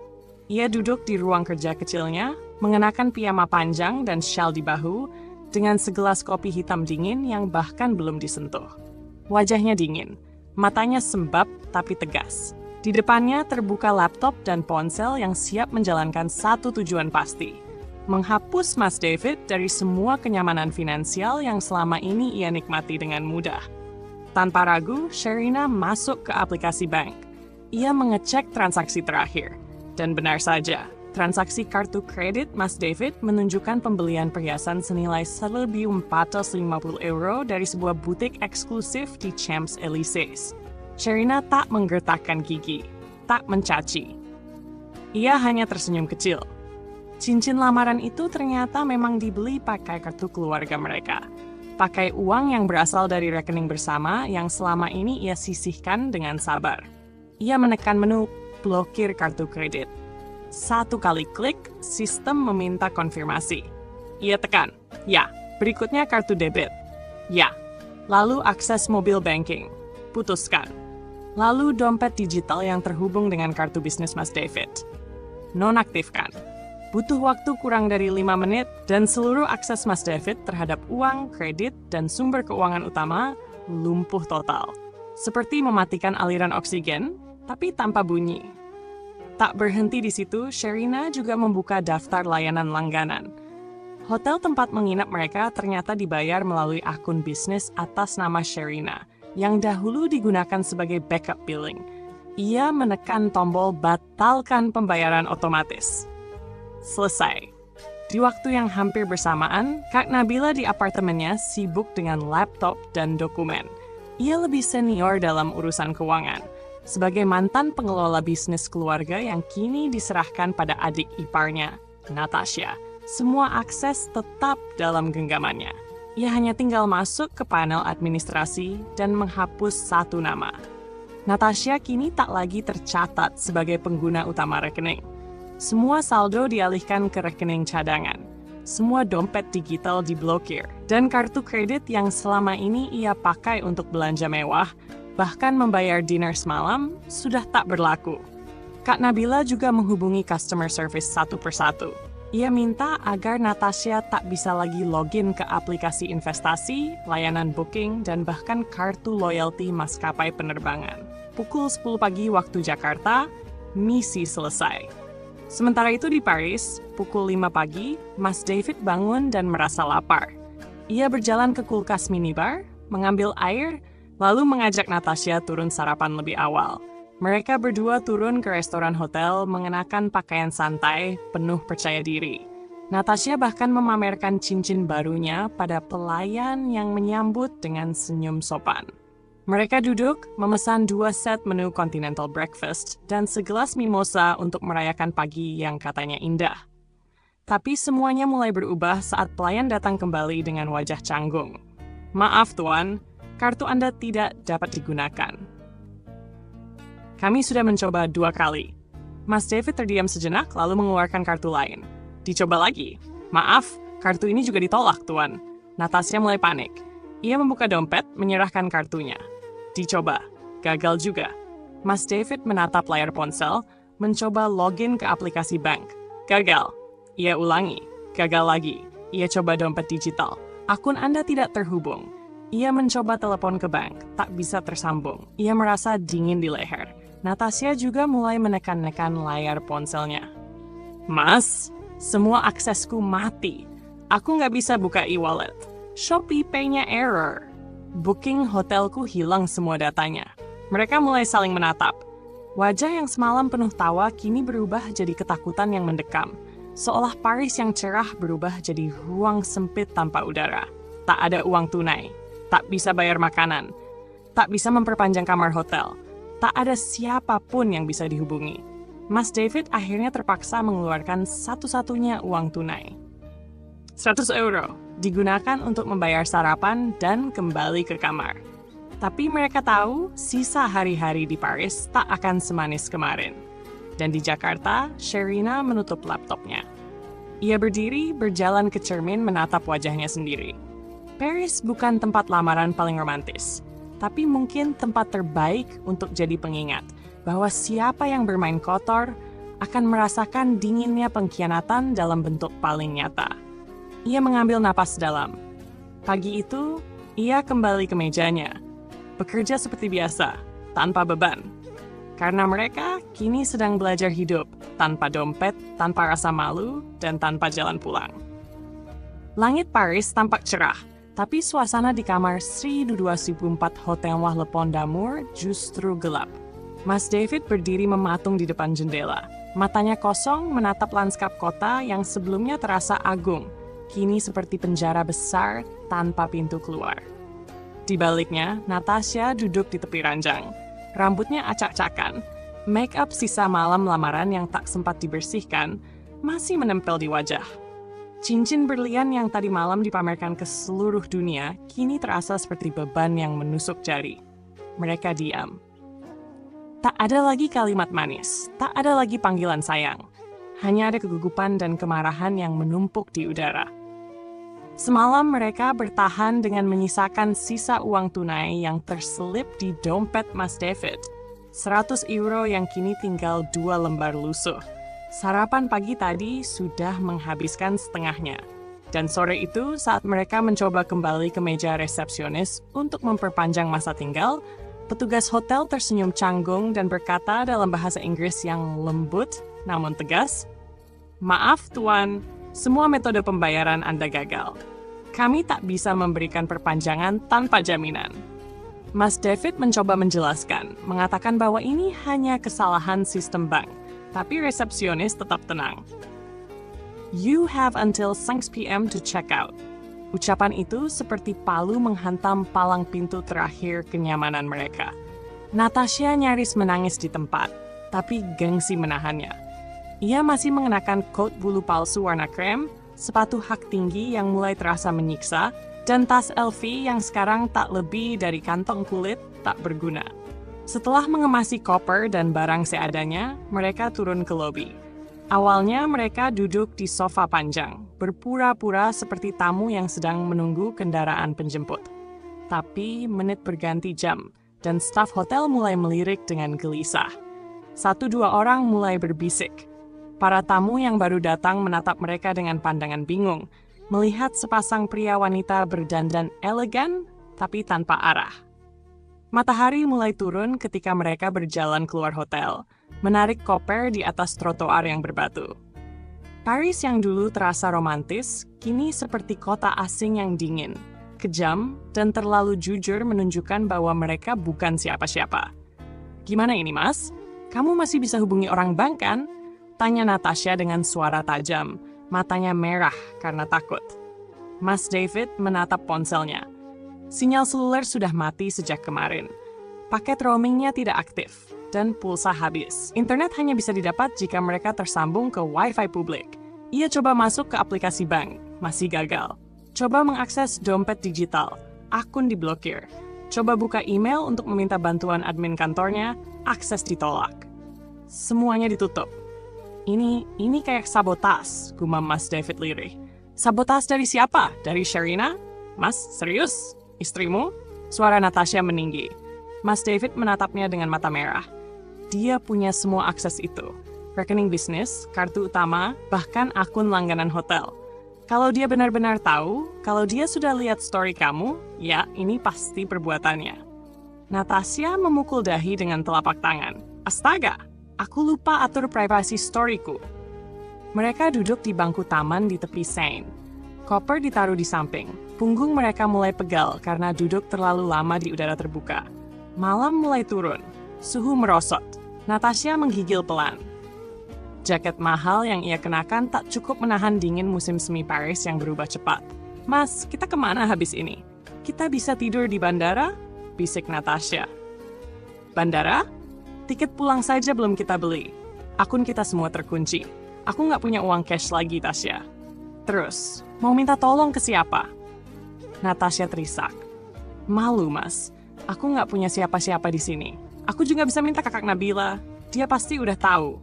Ia duduk di ruang kerja kecilnya, mengenakan piyama panjang dan syal di bahu, dengan segelas kopi hitam dingin yang bahkan belum disentuh. Wajahnya dingin, matanya sembab tapi tegas. Di depannya terbuka laptop dan ponsel yang siap menjalankan satu tujuan pasti, menghapus Mas David dari semua kenyamanan finansial yang selama ini ia nikmati dengan mudah. Tanpa ragu, Sherina masuk ke aplikasi bank. Ia mengecek transaksi terakhir. Dan benar saja, transaksi kartu kredit Mas David menunjukkan pembelian perhiasan senilai selebih 450 euro dari sebuah butik eksklusif di Champs-Élysées. Sherina tak menggertakkan gigi, tak mencaci. Ia hanya tersenyum kecil. Cincin lamaran itu ternyata memang dibeli pakai kartu keluarga mereka. Pakai uang yang berasal dari rekening bersama yang selama ini ia sisihkan dengan sabar. Ia menekan menu blokir kartu kredit. Satu kali klik, sistem meminta konfirmasi. Ia tekan, ya. Berikutnya kartu debit, ya. Lalu akses mobil banking, putuskan. Lalu dompet digital yang terhubung dengan kartu bisnis Mas David. Nonaktifkan. Butuh waktu kurang dari 5 menit dan seluruh akses Mas David terhadap uang, kredit, dan sumber keuangan utama lumpuh total. Seperti mematikan aliran oksigen, tapi tanpa bunyi. Tak berhenti di situ, Sherina juga membuka daftar layanan langganan. Hotel tempat menginap mereka ternyata dibayar melalui akun bisnis atas nama Sherina, yang dahulu digunakan sebagai backup billing. Ia menekan tombol batalkan pembayaran otomatis. Selesai. Di waktu yang hampir bersamaan, Kak Nabila di apartemennya sibuk dengan laptop dan dokumen. Ia lebih senior dalam urusan keuangan. Sebagai mantan pengelola bisnis keluarga yang kini diserahkan pada adik iparnya, Natasha, semua akses tetap dalam genggamannya. Ia hanya tinggal masuk ke panel administrasi dan menghapus satu nama. Natasha kini tak lagi tercatat sebagai pengguna utama rekening. Semua saldo dialihkan ke rekening cadangan. Semua dompet digital diblokir. Dan kartu kredit yang selama ini ia pakai untuk belanja mewah, bahkan membayar dinner semalam, sudah tak berlaku. Kak Nabila juga menghubungi customer service satu persatu. Ia minta agar Natasha tak bisa lagi login ke aplikasi investasi, layanan booking, dan bahkan kartu loyalty maskapai penerbangan. Pukul 10 pagi waktu Jakarta, misi selesai. Sementara itu di Paris, pukul 5 pagi, Mas David bangun dan merasa lapar. Ia berjalan ke kulkas minibar, mengambil air, lalu mengajak Natasha turun sarapan lebih awal. Mereka berdua turun ke restoran hotel mengenakan pakaian santai, penuh percaya diri. Natasha bahkan memamerkan cincin barunya pada pelayan yang menyambut dengan senyum sopan. Mereka duduk, memesan 2 set menu continental breakfast dan segelas mimosa untuk merayakan pagi yang katanya indah. Tapi semuanya mulai berubah saat pelayan datang kembali dengan wajah canggung. "Maaf tuan, kartu Anda tidak dapat digunakan. Kami sudah mencoba 2 kali. Mas David terdiam sejenak lalu mengeluarkan kartu lain. Dicoba lagi. Maaf, kartu ini juga ditolak, Tuan. Natasha mulai panik. Ia membuka dompet, menyerahkan kartunya. Dicoba. Gagal juga. Mas David menatap layar ponsel, mencoba login ke aplikasi bank. Gagal. Ia ulangi. Gagal lagi. Ia coba dompet digital. Akun Anda tidak terhubung. Ia mencoba telepon ke bank, tak bisa tersambung. Ia merasa dingin di leher. Natasha juga mulai menekan-nekan layar ponselnya. Mas, semua aksesku mati. Aku nggak bisa buka e-wallet. Shopee Pay-nya error. Booking hotelku hilang semua datanya. Mereka mulai saling menatap. Wajah yang semalam penuh tawa kini berubah jadi ketakutan yang mendekam. seolah Paris yang cerah berubah jadi ruang sempit tanpa udara. Tak ada uang tunai, tak bisa bayar makanan, tak bisa memperpanjang kamar hotel, tak ada siapapun yang bisa dihubungi. Mas David akhirnya terpaksa mengeluarkan satu-satunya uang tunai. 100 euro digunakan untuk membayar sarapan dan kembali ke kamar. Tapi mereka tahu sisa hari-hari di Paris tak akan semanis kemarin. Dan di Jakarta, Sherina menutup laptopnya. Ia berdiri, berjalan ke cermin menatap wajahnya sendiri. Paris bukan tempat lamaran paling romantis, tapi mungkin tempat terbaik untuk jadi pengingat bahwa siapa yang bermain kotor akan merasakan dinginnya pengkhianatan dalam bentuk paling nyata. Ia mengambil napas dalam. Pagi itu, ia kembali ke mejanya, bekerja seperti biasa, tanpa beban. Karena mereka kini sedang belajar hidup, tanpa dompet, tanpa rasa malu, dan tanpa jalan pulang. Langit Paris tampak cerah, tapi suasana di kamar Sri 204 Hotel Wah Le Pont d'Amour justru gelap. Mas David berdiri mematung di depan jendela. Matanya kosong menatap lanskap kota yang sebelumnya terasa agung, kini seperti penjara besar tanpa pintu keluar. Di baliknya, Natasha duduk di tepi ranjang. Rambutnya acak-acakan. Make up sisa malam lamaran yang tak sempat dibersihkan masih menempel di wajah. Cincin berlian yang tadi malam dipamerkan ke seluruh dunia kini terasa seperti beban yang menusuk jari. Mereka diam. Tak ada lagi kalimat manis, tak ada lagi panggilan sayang. Hanya ada kegugupan dan kemarahan yang menumpuk di udara. Semalam mereka bertahan dengan menyisakan sisa uang tunai yang terselip di dompet Mas David. 100 euro yang kini tinggal 2 lembar lusuh. Sarapan pagi tadi sudah menghabiskan setengahnya. Dan sore itu saat mereka mencoba kembali ke meja resepsionis untuk memperpanjang masa tinggal, petugas hotel tersenyum canggung dan berkata dalam bahasa Inggris yang lembut namun tegas, "Maaf tuan, semua metode pembayaran Anda gagal. Kami tak bisa memberikan perpanjangan tanpa jaminan." Mas David mencoba menjelaskan, mengatakan bahwa ini hanya kesalahan sistem bank, tapi resepsionis tetap tenang. "You have until 6 p.m. to check out." Ucapan itu seperti palu menghantam palang pintu terakhir kenyamanan mereka. Natasha nyaris menangis di tempat, tapi gengsi menahannya. Ia masih mengenakan coat bulu palsu warna krem, sepatu hak tinggi yang mulai terasa menyiksa, dan tas LV yang sekarang tak lebih dari kantong kulit tak berguna. Setelah mengemasi koper dan barang seadanya, mereka turun ke lobi. Awalnya mereka duduk di sofa panjang, berpura-pura seperti tamu yang sedang menunggu kendaraan penjemput. Tapi menit berganti jam, dan staf hotel mulai melirik dengan gelisah. 1-2 orang mulai berbisik. Para tamu yang baru datang menatap mereka dengan pandangan bingung, melihat sepasang pria wanita berdandan elegan tapi tanpa arah. Matahari mulai turun ketika mereka berjalan keluar hotel, menarik koper di atas trotoar yang berbatu. Paris yang dulu terasa romantis, kini seperti kota asing yang dingin, kejam, dan terlalu jujur menunjukkan bahwa mereka bukan siapa-siapa. "Gimana ini, Mas? Kamu masih bisa hubungi orang bank, kan?" Tanya Natasha dengan suara tajam, matanya merah karena takut. Mas David menatap ponselnya. Sinyal seluler sudah mati sejak kemarin. Paket roamingnya tidak aktif, dan pulsa habis. Internet hanya bisa didapat jika mereka tersambung ke Wi-Fi publik. Ia coba masuk ke aplikasi bank, masih gagal. Coba mengakses dompet digital, akun diblokir. Coba buka email untuk meminta bantuan admin kantornya, akses ditolak. Semuanya ditutup. Ini kayak sabotas, gumam Mas David lirih. "Sabotas dari siapa? Dari Sherina? Mas, serius? Istrimu?" Suara Natasha meninggi. Mas David menatapnya dengan mata merah. Dia punya semua akses itu. Rekening bisnis, kartu utama, bahkan akun langganan hotel. Kalau dia benar-benar tahu, kalau dia sudah lihat story kamu, ya ini pasti perbuatannya. Natasha memukul dahi dengan telapak tangan. "Astaga! Aku lupa atur privasi storyku." Mereka duduk di bangku taman di tepi Seine. Koper ditaruh di samping. Punggung mereka mulai pegal karena duduk terlalu lama di udara terbuka. Malam mulai turun. Suhu merosot. Natasha menggigil pelan. Jaket mahal yang ia kenakan tak cukup menahan dingin musim semi Paris yang berubah cepat. "Mas, kita kemana habis ini? Kita bisa tidur di bandara?" bisik Natasha. "Bandara? Tiket pulang saja belum kita beli. Akun kita semua terkunci. Aku nggak punya uang cash lagi, Tasya." "Terus, mau minta tolong ke siapa?" Natasha terisak. "Malu, Mas. Aku nggak punya siapa-siapa di sini. Aku juga bisa minta kakak Nabila. Dia pasti udah tahu."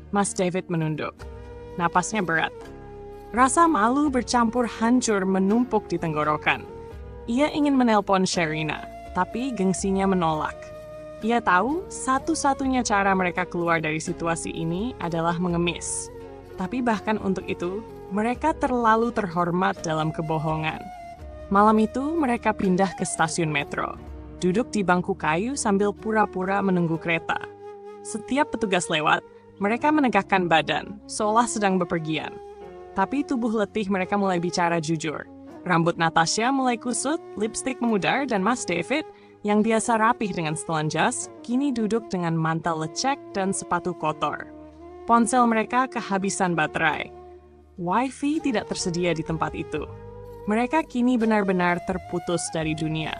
Mas David menunduk. Napasnya berat. Rasa malu bercampur hancur menumpuk di tenggorokan. Ia ingin menelpon Sherina, tapi gengsinya menolak. Ia tahu satu-satunya cara mereka keluar dari situasi ini adalah mengemis. Tapi bahkan untuk itu, mereka terlalu terhormat dalam kebohongan. Malam itu, mereka pindah ke stasiun metro. Duduk di bangku kayu sambil pura-pura menunggu kereta. Setiap petugas lewat, mereka menegakkan badan, seolah sedang bepergian. Tapi tubuh letih mereka mulai bicara jujur. Rambut Natasha mulai kusut, lipstik memudar, dan Mas David, yang biasa rapih dengan setelan jas, kini duduk dengan mantel lecek dan sepatu kotor. Ponsel mereka kehabisan baterai. Wifi tidak tersedia di tempat itu. Mereka kini benar-benar terputus dari dunia.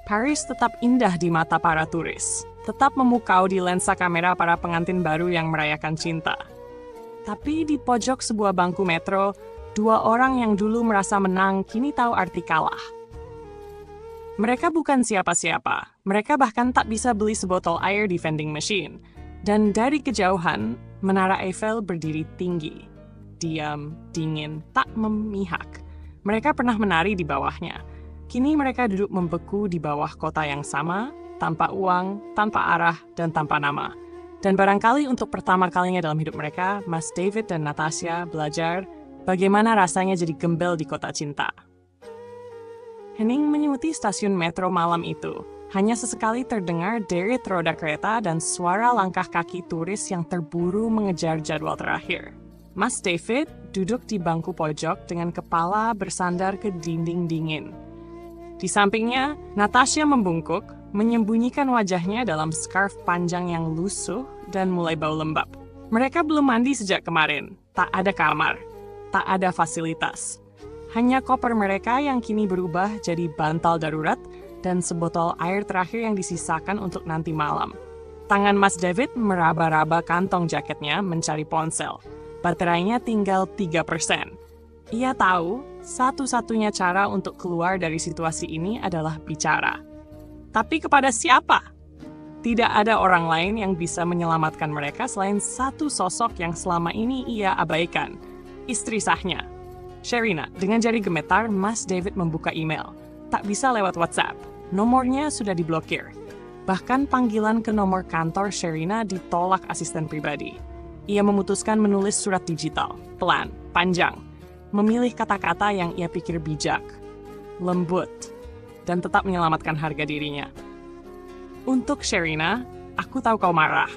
Paris tetap indah di mata para turis, tetap memukau di lensa kamera para pengantin baru yang merayakan cinta. Tapi di pojok sebuah bangku metro, dua orang yang dulu merasa menang kini tahu arti kalah. Mereka bukan siapa-siapa, mereka bahkan tak bisa beli sebotol air di vending machine. Dan dari kejauhan, Menara Eiffel berdiri tinggi. Diam, dingin, tak memihak. Mereka pernah menari di bawahnya. Kini mereka duduk membeku di bawah kota yang sama, tanpa uang, tanpa arah, dan tanpa nama. Dan barangkali untuk pertama kalinya dalam hidup mereka, Mas David dan Natasha belajar bagaimana rasanya jadi gembel di kota cinta. Hening menyuti stasiun metro malam itu. Hanya sesekali terdengar deret roda kereta dan suara langkah kaki turis yang terburu mengejar jadwal terakhir. Mas David duduk di bangku pojok dengan kepala bersandar ke dinding dingin. Di sampingnya, Natasha membungkuk, menyembunyikan wajahnya dalam scarf panjang yang lusuh dan mulai bau lembab. Mereka belum mandi sejak kemarin. Tak ada kamar, tak ada fasilitas. Hanya koper mereka yang kini berubah jadi bantal darurat dan sebotol air terakhir yang disisakan untuk nanti malam. Tangan Mas David meraba-raba kantong jaketnya mencari ponsel. Baterainya tinggal 3%. Ia tahu satu-satunya cara untuk keluar dari situasi ini adalah bicara. Tapi kepada siapa? Tidak ada orang lain yang bisa menyelamatkan mereka selain satu sosok yang selama ini ia abaikan, istri sahnya. Sherina, dengan jari gemetar, Mas David membuka email. Tak bisa lewat WhatsApp. Nomornya sudah diblokir. Bahkan panggilan ke nomor kantor Sherina ditolak asisten pribadi. Ia memutuskan menulis surat digital, pelan, panjang. Memilih kata-kata yang ia pikir bijak, lembut, dan tetap menyelamatkan harga dirinya. Untuk Sherina, aku tahu kau marah.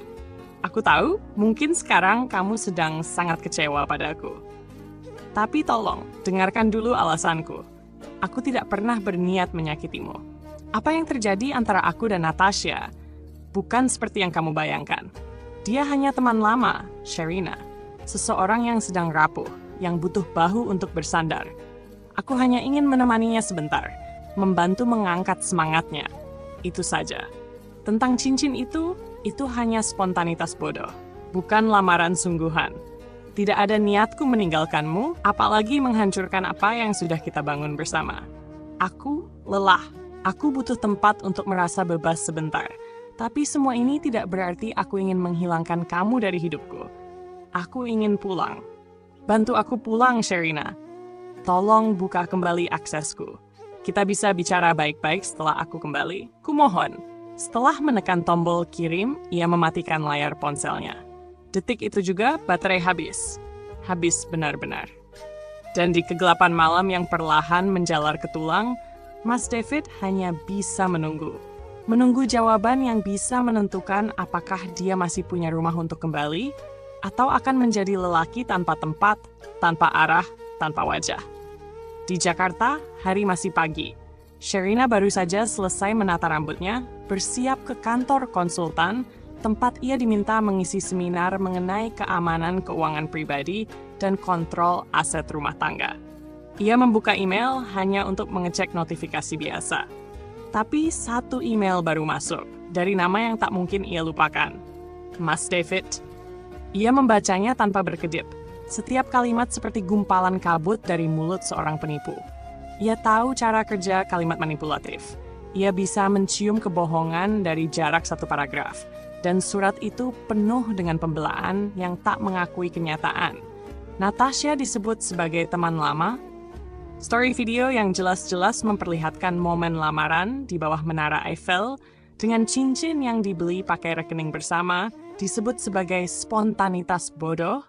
Aku tahu, mungkin sekarang kamu sedang sangat kecewa padaku. Tapi tolong, dengarkan dulu alasanku. Aku tidak pernah berniat menyakitimu. Apa yang terjadi antara aku dan Natasha bukan seperti yang kamu bayangkan. Dia hanya teman lama, Sherina. Seseorang yang sedang rapuh, yang butuh bahu untuk bersandar. Aku hanya ingin menemaninya sebentar, membantu mengangkat semangatnya. Itu saja. Tentang cincin itu hanya spontanitas bodoh, bukan lamaran sungguhan. Tidak ada niatku meninggalkanmu, apalagi menghancurkan apa yang sudah kita bangun bersama. Aku lelah. Aku butuh tempat untuk merasa bebas sebentar. Tapi semua ini tidak berarti aku ingin menghilangkan kamu dari hidupku. Aku ingin pulang. Bantu aku pulang, Sherina. Tolong buka kembali aksesku. Kita bisa bicara baik-baik setelah aku kembali. Kumohon. Setelah menekan tombol kirim, ia mematikan layar ponselnya. Detik itu juga baterai habis. Habis benar-benar. Dan di kegelapan malam yang perlahan menjalar ke tulang, Mas David hanya bisa menunggu. Menunggu jawaban yang bisa menentukan apakah dia masih punya rumah untuk kembali, atau akan menjadi lelaki tanpa tempat, tanpa arah, tanpa wajah. Di Jakarta, hari masih pagi. Sherina baru saja selesai menata rambutnya, bersiap ke kantor konsultan, tempat ia diminta mengisi seminar mengenai keamanan keuangan pribadi dan kontrol aset rumah tangga. Ia membuka email hanya untuk mengecek notifikasi biasa. Tapi satu email baru masuk, dari nama yang tak mungkin ia lupakan. Mas David. Ia membacanya tanpa berkedip. Setiap kalimat seperti gumpalan kabut dari mulut seorang penipu. Ia tahu cara kerja kalimat manipulatif. Ia bisa mencium kebohongan dari jarak satu paragraf, dan surat itu penuh dengan pembelaan yang tak mengakui kenyataan. Natasha disebut sebagai teman lama. Story video yang jelas-jelas memperlihatkan momen lamaran di bawah Menara Eiffel dengan cincin yang dibeli pakai rekening bersama disebut sebagai spontanitas bodoh.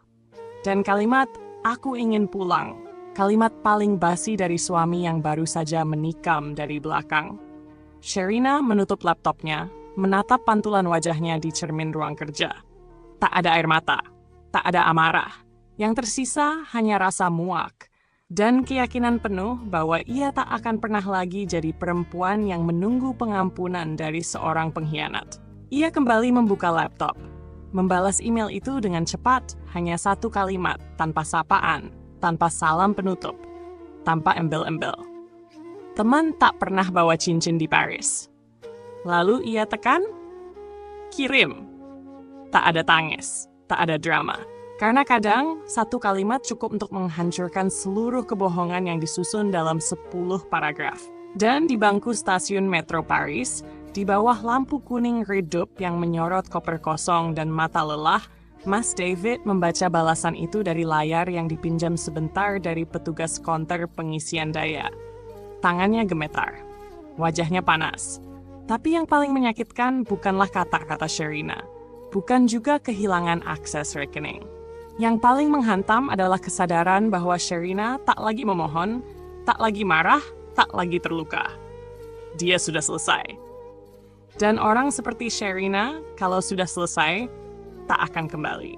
Dan kalimat, "Aku ingin pulang," kalimat paling basi dari suami yang baru saja menikam dari belakang. Sherina menutup laptopnya, menatap pantulan wajahnya di cermin ruang kerja. Tak ada air mata, tak ada amarah. Yang tersisa hanya rasa muak dan keyakinan penuh bahwa ia tak akan pernah lagi jadi perempuan yang menunggu pengampunan dari seorang pengkhianat. Ia kembali membuka laptop, membalas email itu dengan cepat, hanya satu kalimat, tanpa sapaan, tanpa salam penutup, tanpa embel-embel. Teman tak pernah bawa cincin di Paris. Lalu ia tekan, kirim. Tak ada tangis, tak ada drama. Karena kadang, satu kalimat cukup untuk menghancurkan seluruh kebohongan yang disusun dalam 10 paragraf. Dan di bangku stasiun Metro Paris, di bawah lampu kuning redup yang menyorot koper kosong dan mata lelah, Mas David membaca balasan itu dari layar yang dipinjam sebentar dari petugas konter pengisian daya. Tangannya gemetar, wajahnya panas. Tapi yang paling menyakitkan bukanlah kata-kata Sherina, bukan juga kehilangan akses rekening. Yang paling menghantam adalah kesadaran bahwa Sherina tak lagi memohon, tak lagi marah, tak lagi terluka. Dia sudah selesai. Dan orang seperti Sherina, kalau sudah selesai, tak akan kembali.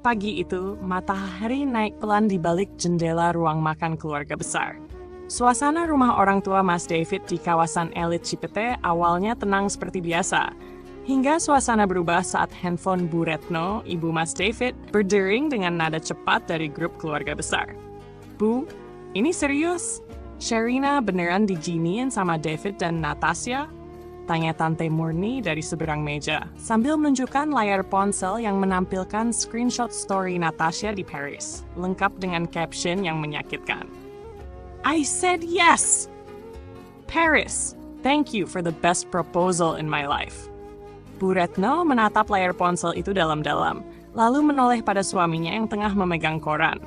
Pagi itu, matahari naik pelan di balik jendela ruang makan keluarga besar. Suasana rumah orang tua Mas David di kawasan elit Cipete awalnya tenang seperti biasa, hingga suasana berubah saat handphone Bu Retno, ibu Mas David, berdering dengan nada cepat dari grup keluarga besar. "Bu, ini serius? Sherina beneran dijiniin sama David dan Natasha?" tanya Tante Murni dari seberang meja, sambil menunjukkan layar ponsel yang menampilkan screenshot story Natasha di Paris, lengkap dengan caption yang menyakitkan. "I said yes! Paris, thank you for the best proposal in my life." Bu Retno menatap layar ponsel itu dalam-dalam, lalu menoleh pada suaminya yang tengah memegang koran.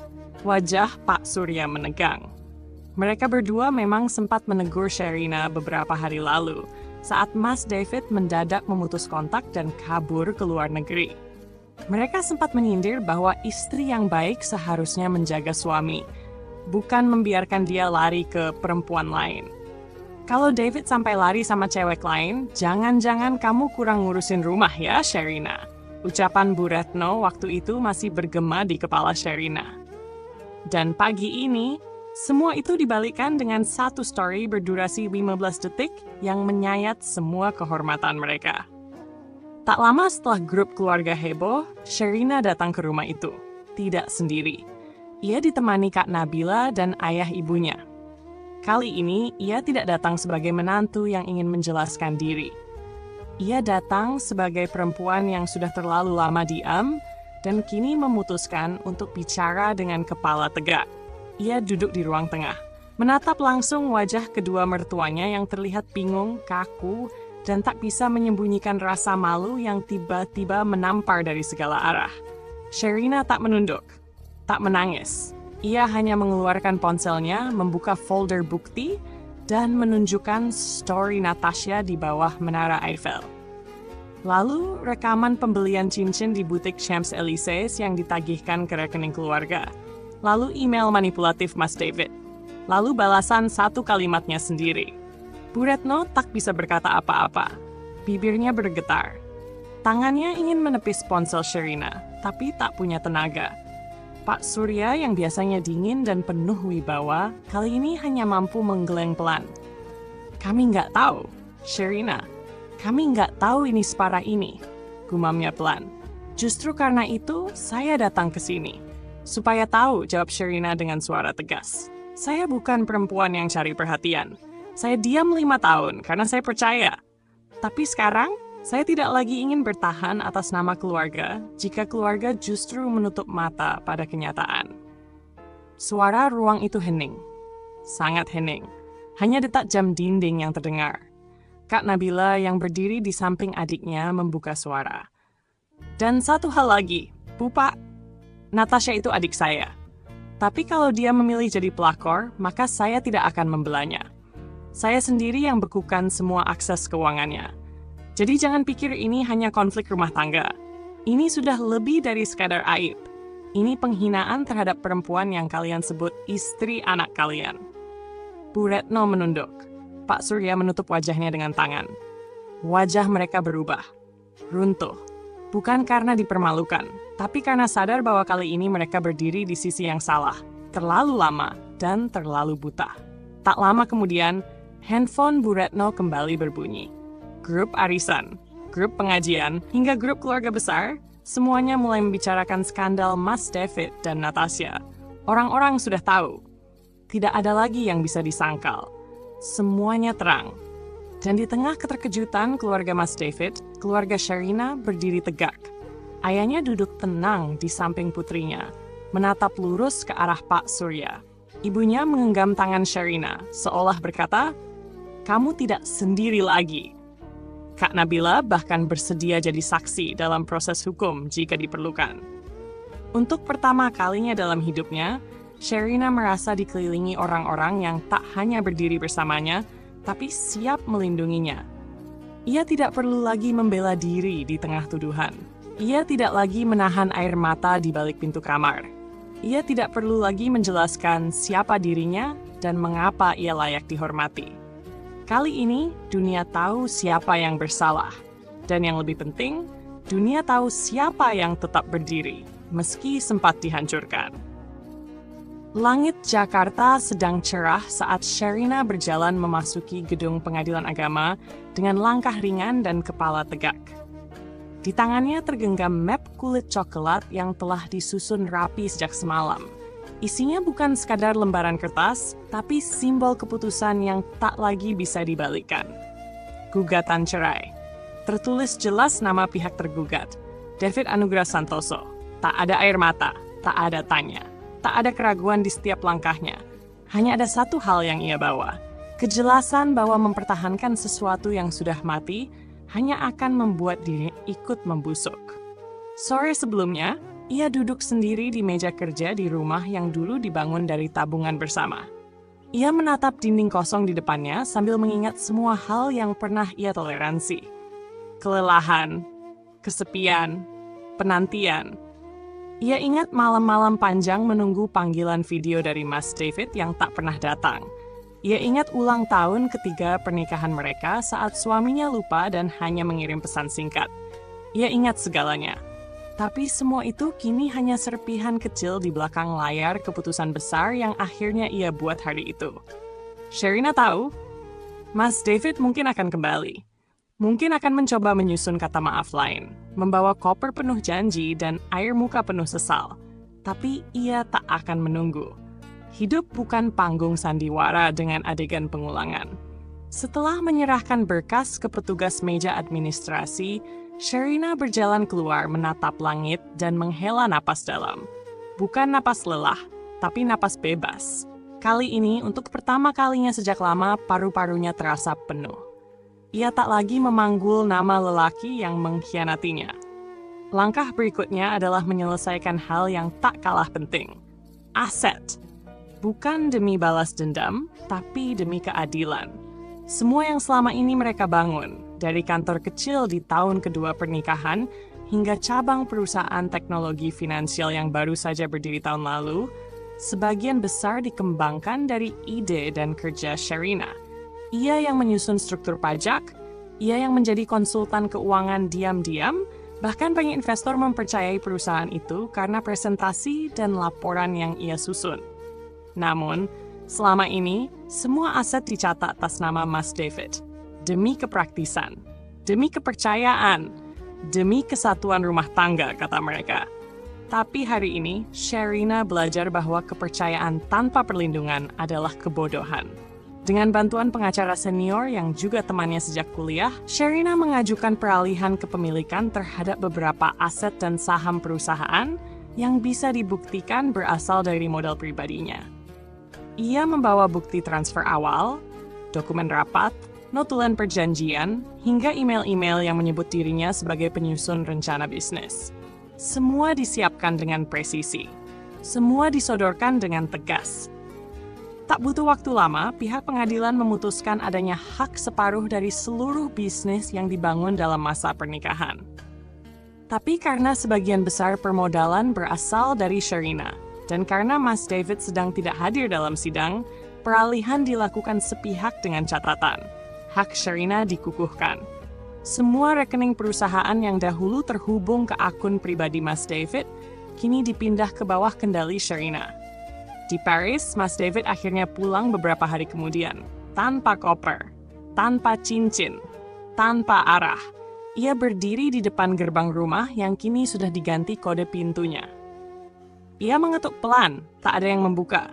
Wajah Pak Surya menegang. Mereka berdua memang sempat menegur Sherina beberapa hari lalu, saat Mas David mendadak memutus kontak dan kabur ke luar negeri. Mereka sempat menyindir bahwa istri yang baik seharusnya menjaga suami, bukan membiarkan dia lari ke perempuan lain. Kalau David sampai lari sama cewek lain, jangan-jangan kamu kurang ngurusin rumah ya, Sherina. Ucapan Bu Retno waktu itu masih bergema di kepala Sherina. Dan pagi ini, semua itu dibalikkan dengan satu story berdurasi 15 detik yang menyayat semua kehormatan mereka. Tak lama setelah grup keluarga heboh, Sherina datang ke rumah itu. Tidak sendiri. Ia ditemani Kak Nabila dan ayah ibunya. Kali ini, ia tidak datang sebagai menantu yang ingin menjelaskan diri. Ia datang sebagai perempuan yang sudah terlalu lama diam dan kini memutuskan untuk bicara dengan kepala tegak. Ia duduk di ruang tengah, menatap langsung wajah kedua mertuanya yang terlihat bingung, kaku, dan tak bisa menyembunyikan rasa malu yang tiba-tiba menampar dari segala arah. Sherina tak menunduk. Tak menangis, ia hanya mengeluarkan ponselnya, membuka folder bukti, dan menunjukkan story Natasha di bawah Menara Eiffel. Lalu, rekaman pembelian cincin di butik Champs-Élysées yang ditagihkan ke rekening keluarga. Lalu email manipulatif Mas David. Lalu balasan satu kalimatnya sendiri. Bu Retno tak bisa berkata apa-apa. Bibirnya bergetar. Tangannya ingin menepis ponsel Sherina, tapi tak punya tenaga. Pak Surya yang biasanya dingin dan penuh wibawa, kali ini hanya mampu menggeleng pelan. "Kami nggak tahu, Sherina. Kami nggak tahu ini separah ini. gumamnya pelan. Justru karena itu, saya datang ke sini. Supaya tahu, jawab Sherina dengan suara tegas. Saya bukan perempuan yang cari perhatian. Saya diam 5 tahun karena saya percaya. Tapi sekarang, saya tidak lagi ingin bertahan atas nama keluarga jika keluarga justru menutup mata pada kenyataan. Suara ruang itu hening. Sangat hening. Hanya detak jam dinding yang terdengar. Kak Nabila yang berdiri di samping adiknya membuka suara. Dan satu hal lagi, Pupa, Natasha itu adik saya. Tapi kalau dia memilih jadi pelakor, maka saya tidak akan membelanya. Saya sendiri yang bekukan semua akses keuangannya. Jadi jangan pikir ini hanya konflik rumah tangga. Ini sudah lebih dari sekadar aib. Ini penghinaan terhadap perempuan yang kalian sebut istri anak kalian. Bu Retno menunduk. Pak Surya menutup wajahnya dengan tangan. Wajah mereka berubah. Runtuh. Bukan karena dipermalukan, tapi karena sadar bahwa kali ini mereka berdiri di sisi yang salah. Terlalu lama dan terlalu buta. Tak lama kemudian, handphone Bu Retno kembali berbunyi. Grup arisan, grup pengajian, hingga grup keluarga besar, semuanya mulai membicarakan skandal Mas David dan Natasha. Orang-orang sudah tahu. Tidak ada lagi yang bisa disangkal. Semuanya terang. Dan di tengah keterkejutan keluarga Mas David, keluarga Sherina berdiri tegak. Ayahnya duduk tenang di samping putrinya, menatap lurus ke arah Pak Surya. Ibunya menggenggam tangan Sherina, seolah berkata, "Kamu tidak sendiri lagi." Kak Nabila bahkan bersedia jadi saksi dalam proses hukum jika diperlukan. Untuk pertama kalinya dalam hidupnya, Sherina merasa dikelilingi orang-orang yang tak hanya berdiri bersamanya, tapi siap melindunginya. Ia tidak perlu lagi membela diri di tengah tuduhan. Ia tidak lagi menahan air mata di balik pintu kamar. Ia tidak perlu lagi menjelaskan siapa dirinya dan mengapa ia layak dihormati. Kali ini, dunia tahu siapa yang bersalah. Dan yang lebih penting, dunia tahu siapa yang tetap berdiri, meski sempat dihancurkan. Langit Jakarta sedang cerah saat Sherina berjalan memasuki gedung pengadilan agama dengan langkah ringan dan kepala tegak. Di tangannya tergenggam map kulit coklat yang telah disusun rapi sejak semalam. Isinya bukan sekadar lembaran kertas, tapi simbol keputusan yang tak lagi bisa dibalikkan. Gugatan cerai. Tertulis jelas nama pihak tergugat, David Anugrah Santoso. Tak ada air mata, tak ada tanya, tak ada keraguan di setiap langkahnya. Hanya ada satu hal yang ia bawa, kejelasan bahwa mempertahankan sesuatu yang sudah mati hanya akan membuat dirinya ikut membusuk. Sore sebelumnya, ia duduk sendiri di meja kerja di rumah yang dulu dibangun dari tabungan bersama. Ia menatap dinding kosong di depannya sambil mengingat semua hal yang pernah ia toleransi. Kelelahan, kesepian, penantian. Ia ingat malam-malam panjang menunggu panggilan video dari Mas David yang tak pernah datang. Ia ingat ulang tahun ketiga pernikahan mereka saat suaminya lupa dan hanya mengirim pesan singkat. Ia ingat segalanya. Tapi semua itu kini hanya serpihan kecil di belakang layar keputusan besar yang akhirnya ia buat hari itu. Sherina tahu, Mas David mungkin akan kembali. Mungkin akan mencoba menyusun kata maaf lain, membawa koper penuh janji dan air muka penuh sesal. Tapi ia tak akan menunggu. Hidup bukan panggung sandiwara dengan adegan pengulangan. Setelah menyerahkan berkas ke petugas meja administrasi, Sherina berjalan keluar menatap langit dan menghela napas dalam. Bukan napas lelah, tapi napas bebas. Kali ini, untuk pertama kalinya sejak lama, paru-parunya terasa penuh. Ia tak lagi memanggul nama lelaki yang mengkhianatinya. Langkah berikutnya adalah menyelesaikan hal yang tak kalah penting. Aset. Bukan demi balas dendam, tapi demi keadilan. Semua yang selama ini mereka bangun, dari kantor kecil di tahun kedua pernikahan, hingga cabang perusahaan teknologi finansial yang baru saja berdiri tahun lalu, sebagian besar dikembangkan dari ide dan kerja Sherina. Ia yang menyusun struktur pajak, ia yang menjadi konsultan keuangan diam-diam, bahkan banyak investor mempercayai perusahaan itu karena presentasi dan laporan yang ia susun. Namun, selama ini, semua aset dicatat atas nama Mas David. Demi kepraktisan, demi kepercayaan, Demi kesatuan rumah tangga, kata mereka. Tapi hari ini, Sherina belajar bahwa kepercayaan tanpa perlindungan adalah kebodohan. Dengan bantuan pengacara senior yang juga temannya sejak kuliah, Sherina mengajukan peralihan kepemilikan terhadap beberapa aset dan saham perusahaan yang bisa dibuktikan berasal dari modal pribadinya. Ia membawa bukti transfer awal, dokumen rapat, notulen perjanjian, hingga email-email yang menyebut dirinya sebagai penyusun rencana bisnis. Semua disiapkan dengan presisi. Semua disodorkan dengan tegas. Tak butuh waktu lama, pihak pengadilan memutuskan adanya hak separuh dari seluruh bisnis yang dibangun dalam masa pernikahan. Tapi karena sebagian besar permodalan berasal dari Sherina, dan karena Mas David sedang tidak hadir dalam sidang, peralihan dilakukan sepihak dengan catatan. Hak Sherina dikukuhkan. Semua rekening perusahaan yang dahulu terhubung ke akun pribadi Mas David, kini dipindah ke bawah kendali Sherina. Di Paris, Mas David akhirnya pulang beberapa hari kemudian, tanpa koper, tanpa cincin, tanpa arah. Ia berdiri di depan gerbang rumah yang kini sudah diganti kode pintunya. Ia mengetuk pelan, tak ada yang membuka.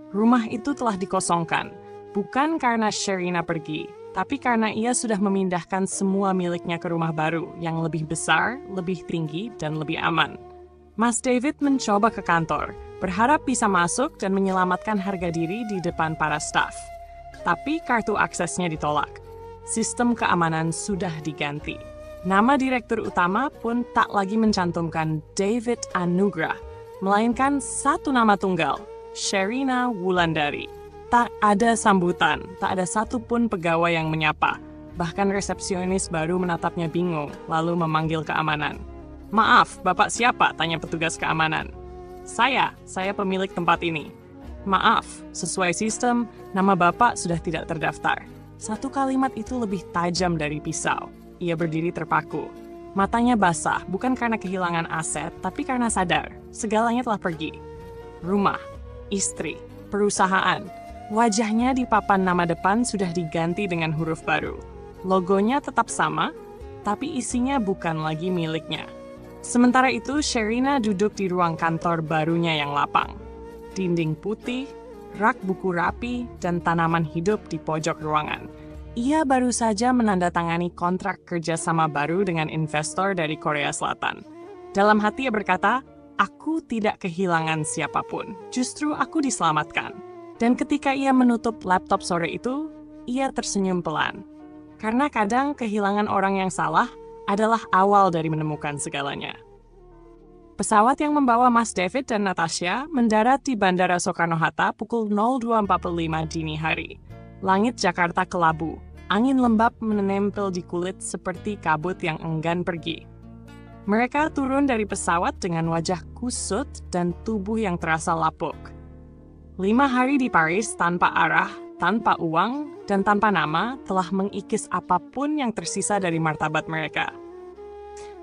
Rumah itu telah dikosongkan, bukan karena Sherina pergi, tapi karena ia sudah memindahkan semua miliknya ke rumah baru yang lebih besar, lebih tinggi, dan lebih aman. Mas David mencoba ke kantor, berharap bisa masuk dan menyelamatkan harga diri di depan para staf. Tapi kartu aksesnya ditolak. Sistem keamanan sudah diganti. Nama direktur utama pun tak lagi mencantumkan David Anugrah, melainkan satu nama tunggal, Sherina Wulandari. Tak ada sambutan, tak ada satupun pegawai yang menyapa. Bahkan resepsionis baru menatapnya bingung, lalu memanggil keamanan. "Maaf, Bapak siapa?" tanya petugas keamanan. Saya pemilik tempat ini." "Maaf, sesuai sistem, nama Bapak sudah tidak terdaftar." Satu kalimat itu lebih tajam dari pisau. Ia berdiri terpaku. Matanya basah, bukan karena kehilangan aset, tapi karena sadar, segalanya telah pergi. Rumah, istri, perusahaan. Wajahnya di papan nama depan sudah diganti dengan huruf baru. Logonya tetap sama, tapi isinya bukan lagi miliknya. Sementara itu, Sherina duduk di ruang kantor barunya yang lapang. Dinding putih, rak buku rapi, dan tanaman hidup di pojok ruangan. Ia baru saja menandatangani kontrak kerjasama baru dengan investor dari Korea Selatan. Dalam hati ia berkata, "Aku tidak kehilangan siapapun, justru aku diselamatkan." Dan ketika ia menutup laptop sore itu, ia tersenyum pelan. Karena kadang kehilangan orang yang salah adalah awal dari menemukan segalanya. Pesawat yang membawa Mas David dan Natasha mendarat di Bandara Soekarno-Hatta pukul 02.45 dini hari. Langit Jakarta kelabu, angin lembab menempel di kulit seperti kabut yang enggan pergi. Mereka turun dari pesawat dengan wajah kusut dan tubuh yang terasa lapuk. 5 hari di Paris tanpa arah, tanpa uang, dan tanpa nama telah mengikis apapun yang tersisa dari martabat mereka.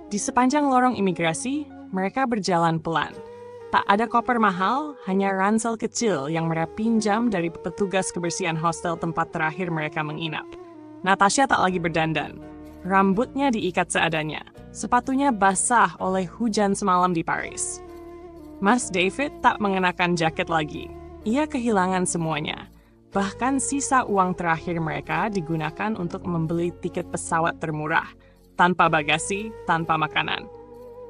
Di sepanjang lorong imigrasi, mereka berjalan pelan. Tak ada koper mahal, hanya ransel kecil yang mereka pinjam dari petugas kebersihan hostel tempat terakhir mereka menginap. Natasha tak lagi berdandan. Rambutnya diikat seadanya. Sepatunya basah oleh hujan semalam di Paris. Mas David tak mengenakan jaket lagi. Ia kehilangan semuanya. Bahkan sisa uang terakhir mereka digunakan untuk membeli tiket pesawat termurah, tanpa bagasi, tanpa makanan.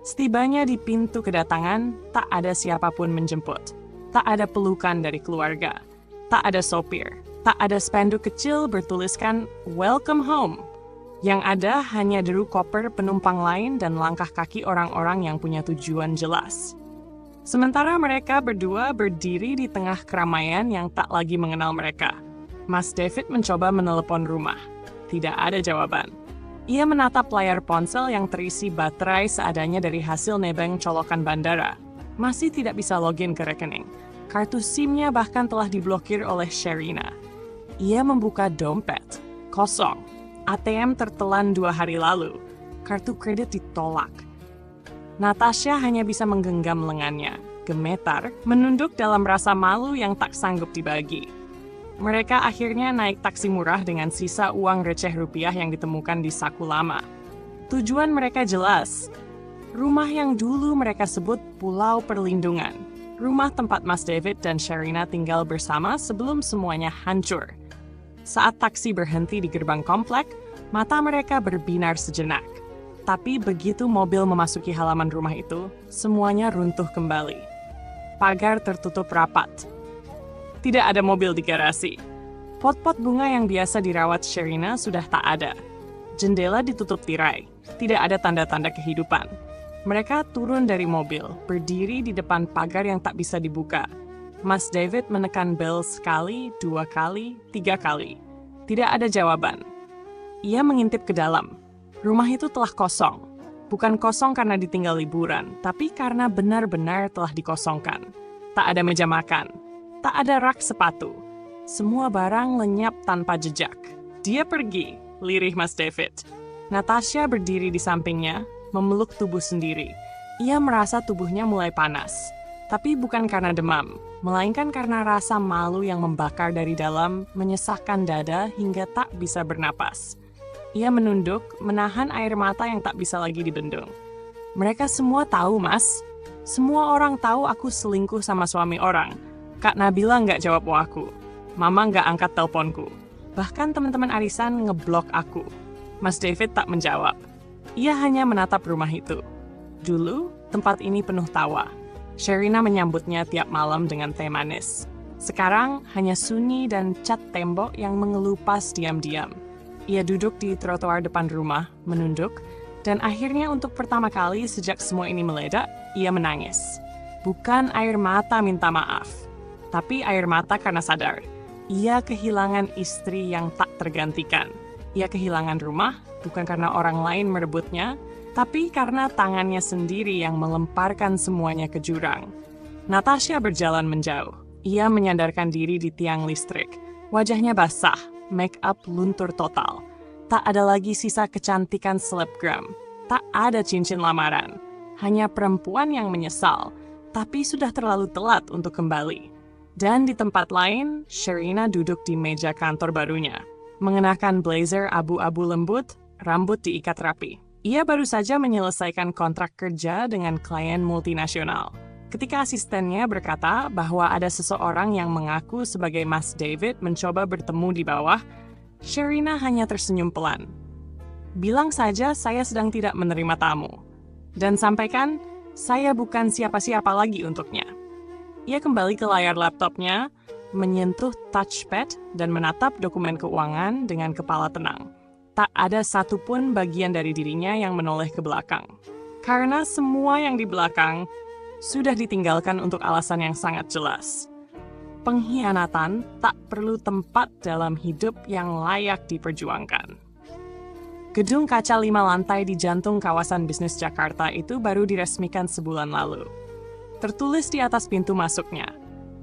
Setibanya di pintu kedatangan, tak ada siapapun menjemput. Tak ada pelukan dari keluarga. Tak ada sopir. Tak ada spanduk kecil bertuliskan "Welcome Home". Yang ada hanya deru koper penumpang lain dan langkah kaki orang-orang yang punya tujuan jelas. Sementara mereka berdua berdiri di tengah keramaian yang tak lagi mengenal mereka. Mas David mencoba menelepon rumah. Tidak ada jawaban. Ia menatap layar ponsel yang terisi baterai seadanya dari hasil nebeng colokan bandara. Masih tidak bisa login ke rekening. Kartu SIM-nya bahkan telah diblokir oleh Sherina. Ia membuka dompet. Kosong. ATM tertelan 2 hari lalu. Kartu kredit ditolak. Natasha hanya bisa menggenggam lengannya, gemetar, menunduk dalam rasa malu yang tak sanggup dibagi. Mereka akhirnya naik taksi murah dengan sisa uang receh rupiah yang ditemukan di saku lama. 7 Tujuan mereka jelas. Rumah yang dulu mereka sebut Pulau Perlindungan. Rumah tempat Mas David dan Sharina tinggal bersama sebelum semuanya hancur. Saat taksi berhenti di gerbang komplek, mata mereka berbinar sejenak. Tapi begitu mobil memasuki halaman rumah itu, semuanya runtuh kembali. Pagar tertutup rapat. Tidak ada mobil di garasi. Pot-pot bunga yang biasa dirawat Sharina sudah tak ada. Jendela ditutup tirai. Tidak ada tanda-tanda kehidupan. Mereka turun dari mobil, berdiri di depan pagar yang tak bisa dibuka. Mas David menekan bel sekali, 2 kali, 3 kali. Tidak ada jawaban. Ia mengintip ke dalam. Rumah itu telah kosong. Bukan kosong karena ditinggal liburan, tapi karena benar-benar telah dikosongkan. Tak ada meja makan. Tak ada rak sepatu. Semua barang lenyap tanpa jejak. Dia pergi, lirih Mas David. Natasha berdiri di sampingnya, memeluk tubuh sendiri. Ia merasa tubuhnya mulai panas. Tapi bukan karena demam, melainkan karena rasa malu yang membakar dari dalam, menyesakkan dada hingga tak bisa bernapas. Ia menunduk, menahan air mata yang tak bisa lagi dibendung. Mereka semua tahu, Mas. Semua orang tahu aku selingkuh sama suami orang. Kak Nabila nggak jawab aku. Mama nggak angkat teleponku. Bahkan teman-teman arisan ngeblok aku. Mas David tak menjawab. Ia hanya menatap rumah itu. Dulu, tempat ini penuh tawa. Sharina menyambutnya tiap malam dengan teh manis. Sekarang, hanya sunyi dan cat tembok yang mengelupas diam-diam. Ia duduk di trotoar depan rumah, menunduk, dan akhirnya untuk pertama kali sejak semua ini meledak, ia menangis. Bukan air mata minta maaf, tapi air mata karena sadar. Ia kehilangan istri yang tak tergantikan. Ia kehilangan rumah, bukan karena orang lain merebutnya, tapi karena tangannya sendiri yang melemparkan semuanya ke jurang. Natasha berjalan menjauh. Ia menyandarkan diri di tiang listrik. Wajahnya basah, make up luntur total. Tak ada lagi sisa kecantikan selebgram. Tak ada cincin lamaran. Hanya perempuan yang menyesal, tapi sudah terlalu telat untuk kembali. Dan di tempat lain, Sharina duduk di meja kantor barunya. Mengenakan blazer abu-abu lembut, rambut diikat rapi. Ia baru saja menyelesaikan kontrak kerja dengan klien multinasional. Ketika asistennya berkata bahwa ada seseorang yang mengaku sebagai Mas David mencoba bertemu di bawah, Sharina hanya tersenyum pelan. Bilang saja saya sedang tidak menerima tamu. Dan sampaikan, saya bukan siapa-siapa lagi untuknya. Ia kembali ke layar laptopnya, menyentuh touchpad dan menatap dokumen keuangan dengan kepala tenang. Tak ada satupun bagian dari dirinya yang menoleh ke belakang. Karena semua yang di belakang sudah ditinggalkan untuk alasan yang sangat jelas. Pengkhianatan tak perlu tempat dalam hidup yang layak diperjuangkan. Gedung kaca 5 lantai di jantung kawasan bisnis Jakarta itu baru diresmikan sebulan lalu. Tertulis di atas pintu masuknya,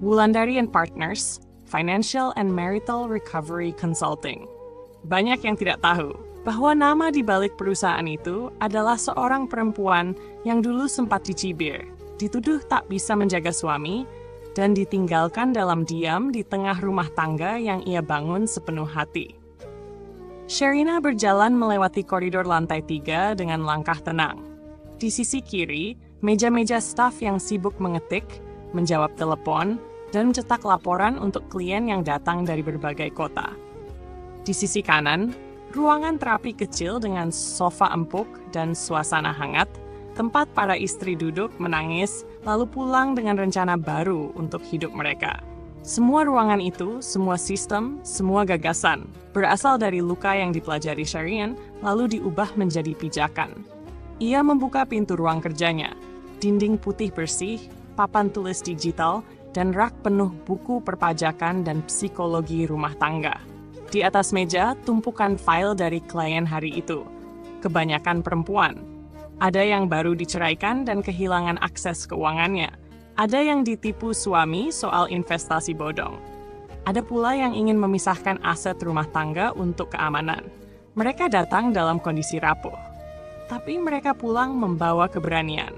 Wulandari & Partners, Financial and Marital Recovery Consulting. Banyak yang tidak tahu bahwa nama di balik perusahaan itu adalah seorang perempuan yang dulu sempat dicibir, dituduh tak bisa menjaga suami, dan ditinggalkan dalam diam di tengah rumah tangga yang ia bangun sepenuh hati. Sharina berjalan melewati koridor lantai 3 dengan langkah tenang. Di sisi kiri, meja-meja staf yang sibuk mengetik, menjawab telepon, dan mencetak laporan untuk klien yang datang dari berbagai kota. Di sisi kanan, ruangan terapi kecil dengan sofa empuk dan suasana hangat, tempat para istri duduk menangis, lalu pulang dengan rencana baru untuk hidup mereka. Semua ruangan itu, semua sistem, semua gagasan, berasal dari luka yang dipelajari Sharina, lalu diubah menjadi pijakan. Ia membuka pintu ruang kerjanya, dinding putih bersih, papan tulis digital, dan rak penuh buku perpajakan dan psikologi rumah tangga. Di atas meja, tumpukan file dari klien hari itu. Kebanyakan perempuan. Ada yang baru diceraikan dan kehilangan akses keuangannya. Ada yang ditipu suami soal investasi bodong. Ada pula yang ingin memisahkan aset rumah tangga untuk keamanan. Mereka datang dalam kondisi rapuh. Tapi mereka pulang membawa keberanian.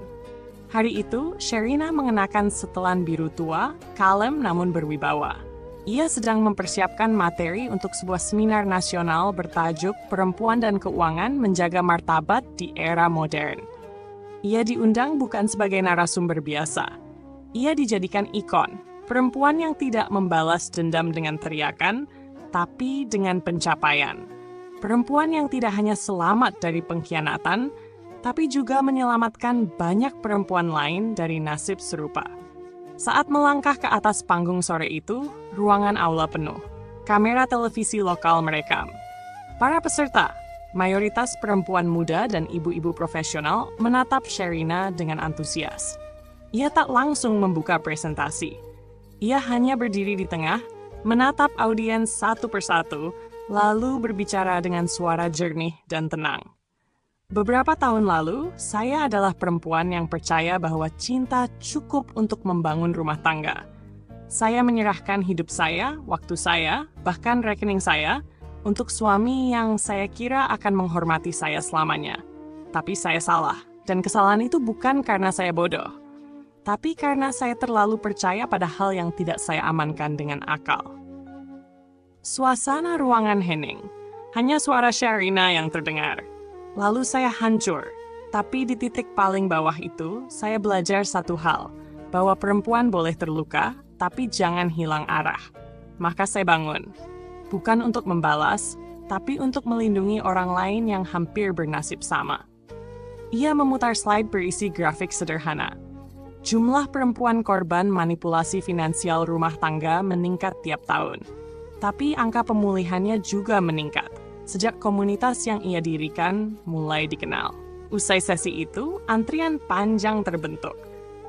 Hari itu, Sharina mengenakan setelan biru tua, kalem namun berwibawa. Ia sedang mempersiapkan materi untuk sebuah seminar nasional bertajuk Perempuan dan Keuangan Menjaga Martabat di Era Modern. Ia diundang bukan sebagai narasumber biasa. Ia dijadikan ikon, perempuan yang tidak membalas dendam dengan teriakan, tapi dengan pencapaian. Perempuan yang tidak hanya selamat dari pengkhianatan, tapi juga menyelamatkan banyak perempuan lain dari nasib serupa. Saat melangkah ke atas panggung sore itu, ruangan aula penuh. Kamera televisi lokal merekam. Para peserta, mayoritas perempuan muda dan ibu-ibu profesional, menatap Sherina dengan antusias. Ia tak langsung membuka presentasi. Ia hanya berdiri di tengah, menatap audiens satu persatu, lalu berbicara dengan suara jernih dan tenang. Beberapa tahun lalu, saya adalah perempuan yang percaya bahwa cinta cukup untuk membangun rumah tangga. Saya menyerahkan hidup saya, waktu saya, bahkan rekening saya, untuk suami yang saya kira akan menghormati saya selamanya. Tapi saya salah, dan kesalahan itu bukan karena saya bodoh, tapi karena saya terlalu percaya pada hal yang tidak saya amankan dengan akal. Suasana ruangan hening, hanya suara Sherina yang terdengar. Lalu saya hancur, tapi di titik paling bawah itu, saya belajar satu hal, bahwa perempuan boleh terluka, tapi jangan hilang arah. Maka saya bangun, bukan untuk membalas, tapi untuk melindungi orang lain yang hampir bernasib sama. Ia memutar slide berisi grafik sederhana. Jumlah perempuan korban manipulasi finansial rumah tangga meningkat tiap tahun, tapi angka pemulihannya juga meningkat sejak komunitas yang ia dirikan mulai dikenal. Usai sesi itu, antrian panjang terbentuk.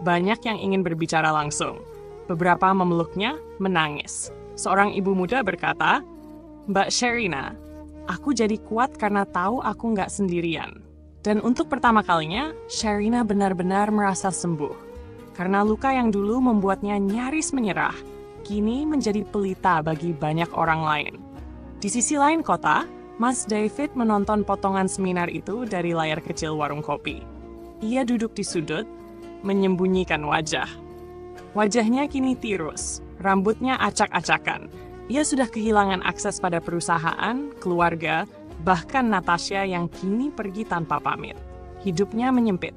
Banyak yang ingin berbicara langsung. Beberapa memeluknya, menangis. Seorang ibu muda berkata, "Mbak Sherina, aku jadi kuat karena tahu aku nggak sendirian." Dan untuk pertama kalinya, Sherina benar-benar merasa sembuh. Karena luka yang dulu membuatnya nyaris menyerah, kini menjadi pelita bagi banyak orang lain. Di sisi lain kota, Mas David menonton potongan seminar itu dari layar kecil warung kopi. Ia duduk di sudut, menyembunyikan wajah. Wajahnya kini tirus, rambutnya acak-acakan. Ia sudah kehilangan akses pada perusahaan, keluarga, bahkan Natasha yang kini pergi tanpa pamit. Hidupnya menyempit.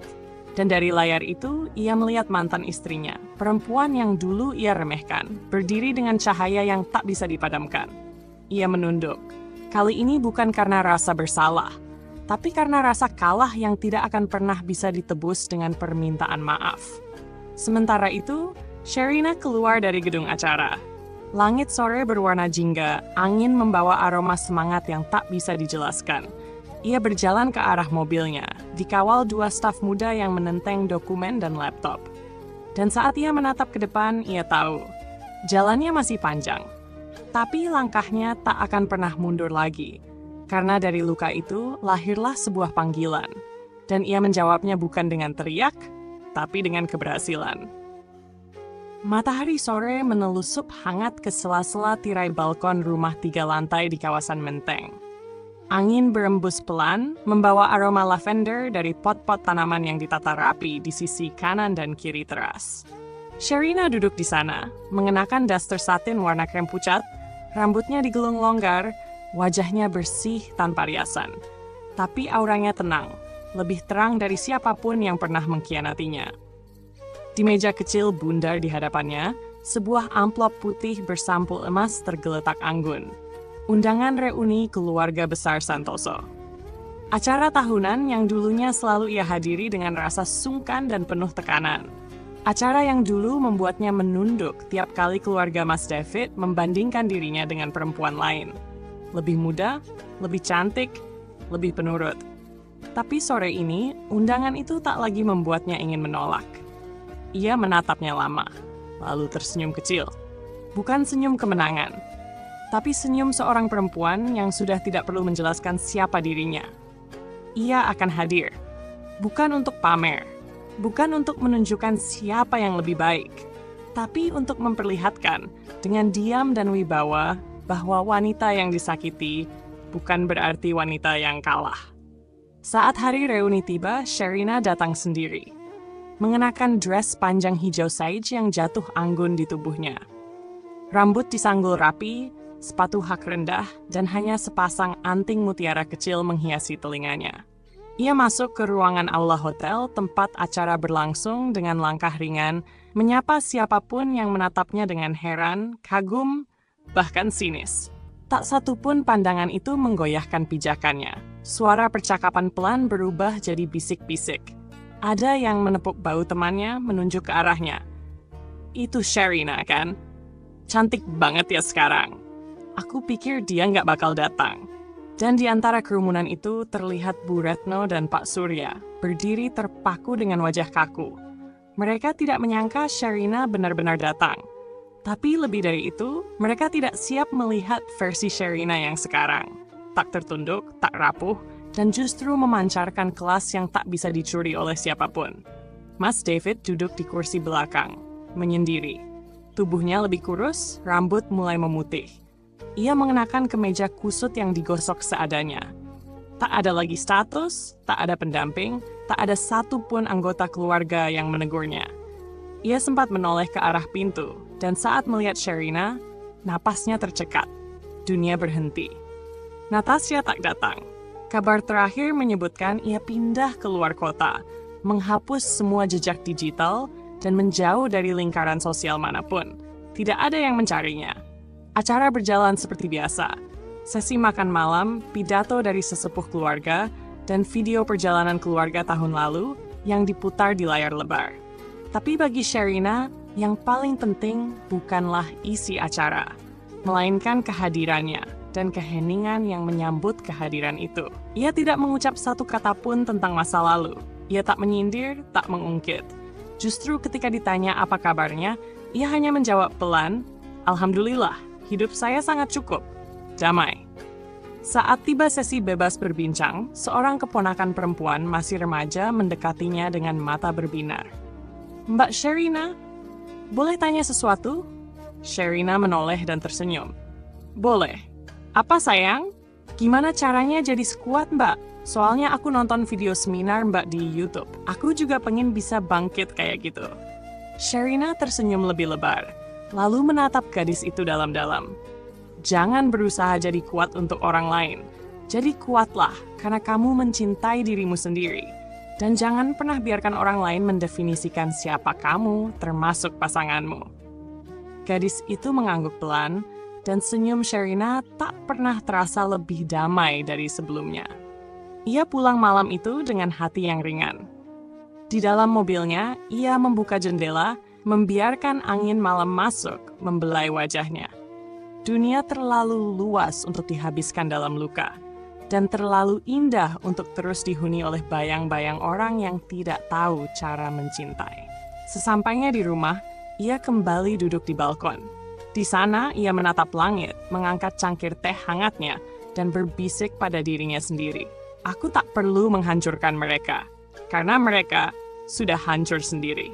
Dan dari layar itu, ia melihat mantan istrinya, perempuan yang dulu ia remehkan, berdiri dengan cahaya yang tak bisa dipadamkan. Ia menunduk. Kali ini bukan karena rasa bersalah, tapi karena rasa kalah yang tidak akan pernah bisa ditebus dengan permintaan maaf. Sementara itu, Sherina keluar dari gedung acara. Langit sore berwarna jingga, angin membawa aroma semangat yang tak bisa dijelaskan. Ia berjalan ke arah mobilnya, dikawal dua staf muda yang menenteng dokumen dan laptop. Dan saat ia menatap ke depan, ia tahu, jalannya masih panjang. Tapi langkahnya tak akan pernah mundur lagi, karena dari luka itu lahirlah sebuah panggilan, dan ia menjawabnya bukan dengan teriak, tapi dengan keberhasilan. Matahari sore menelusup hangat ke sela-sela tirai balkon rumah 3 lantai di kawasan Menteng. Angin berembus pelan, membawa aroma lavender dari pot-pot tanaman yang ditata rapi di sisi kanan dan kiri teras. Sherina duduk di sana, mengenakan daster satin warna krem pucat, rambutnya digulung longgar, wajahnya bersih tanpa riasan. Tapi auranya tenang, lebih terang dari siapapun yang pernah mengkhianatinya. Di meja kecil bundar di hadapannya, sebuah amplop putih bersampul emas tergeletak anggun. Undangan reuni keluarga besar Santoso. Acara tahunan yang dulunya selalu ia hadiri dengan rasa sungkan dan penuh tekanan. Acara yang dulu membuatnya menunduk tiap kali keluarga Mas David membandingkan dirinya dengan perempuan lain. Lebih muda, lebih cantik, lebih penurut. Tapi sore ini, undangan itu tak lagi membuatnya ingin menolak. Ia menatapnya lama, lalu tersenyum kecil. Bukan senyum kemenangan, tapi senyum seorang perempuan yang sudah tidak perlu menjelaskan siapa dirinya. Ia akan hadir, bukan untuk pamer, bukan untuk menunjukkan siapa yang lebih baik, tapi untuk memperlihatkan dengan diam dan wibawa bahwa wanita yang disakiti bukan berarti wanita yang kalah. Saat hari reuni tiba, Sherina datang sendiri, mengenakan dress panjang hijau sage yang jatuh anggun di tubuhnya. Rambut disanggul rapi, sepatu hak rendah, dan hanya sepasang anting mutiara kecil menghiasi telinganya. Ia masuk ke ruangan aula hotel tempat acara berlangsung dengan langkah ringan, menyapa siapapun yang menatapnya dengan heran, kagum, bahkan sinis. Tak satu pun pandangan itu menggoyahkan pijakannya. Suara percakapan pelan berubah jadi bisik-bisik. Ada yang menepuk bahu temannya menunjuk ke arahnya. Itu Sherina, kan? Cantik banget ya sekarang. Aku pikir dia nggak bakal datang. Dan di antara kerumunan itu terlihat Bu Retno dan Pak Surya, berdiri terpaku dengan wajah kaku. Mereka tidak menyangka Sherina benar-benar datang. Tapi lebih dari itu, mereka tidak siap melihat versi Sherina yang sekarang. Tak tertunduk, tak rapuh, dan justru memancarkan kelas yang tak bisa dicuri oleh siapapun. Mas David duduk di kursi belakang, menyendiri. Tubuhnya lebih kurus, rambut mulai memutih. Ia mengenakan kemeja kusut yang digosok seadanya. Tak ada lagi status, tak ada pendamping, tak ada satupun anggota keluarga yang menegurnya. Ia sempat menoleh ke arah pintu, dan saat melihat Sherina, napasnya tercekat. Dunia berhenti. Natasha tak datang. Kabar terakhir menyebutkan ia pindah ke luar kota, menghapus semua jejak digital, dan menjauh dari lingkaran sosial manapun. Tidak ada yang mencarinya. Acara berjalan seperti biasa. Sesi makan malam, pidato dari sesepuh keluarga, dan video perjalanan keluarga tahun lalu yang diputar di layar lebar. Tapi bagi Sherina, yang paling penting bukanlah isi acara, melainkan kehadirannya dan keheningan yang menyambut kehadiran itu. Ia tidak mengucap satu kata pun tentang masa lalu. Ia tak menyindir, tak mengungkit. Justru ketika ditanya apa kabarnya, ia hanya menjawab pelan, "Alhamdulillah, hidup saya sangat cukup, damai." Saat tiba sesi bebas berbincang, seorang keponakan perempuan masih remaja mendekatinya dengan mata berbinar. "Mbak Sherina, boleh tanya sesuatu?" Sherina menoleh dan tersenyum. "Boleh. Apa sayang? Gimana caranya jadi sekuat, Mbak? Soalnya aku nonton video seminar Mbak di YouTube. Aku juga pengen bisa bangkit kayak gitu." Sherina tersenyum lebih lebar, lalu menatap gadis itu dalam-dalam. "Jangan berusaha jadi kuat untuk orang lain. Jadi kuatlah karena kamu mencintai dirimu sendiri. Dan jangan pernah biarkan orang lain mendefinisikan siapa kamu, termasuk pasanganmu." Gadis itu mengangguk pelan, dan senyum Sherina tak pernah terasa lebih damai dari sebelumnya. Ia pulang malam itu dengan hati yang ringan. Di dalam mobilnya, ia membuka jendela, membiarkan angin malam masuk, membelai wajahnya. Dunia terlalu luas untuk dihabiskan dalam luka. Dan terlalu indah untuk terus dihuni oleh bayang-bayang orang yang tidak tahu cara mencintai. Sesampainya di rumah, ia kembali duduk di balkon. Di sana, ia menatap langit, mengangkat cangkir teh hangatnya, dan berbisik pada dirinya sendiri. "Aku tak perlu menghancurkan mereka, karena mereka sudah hancur sendiri."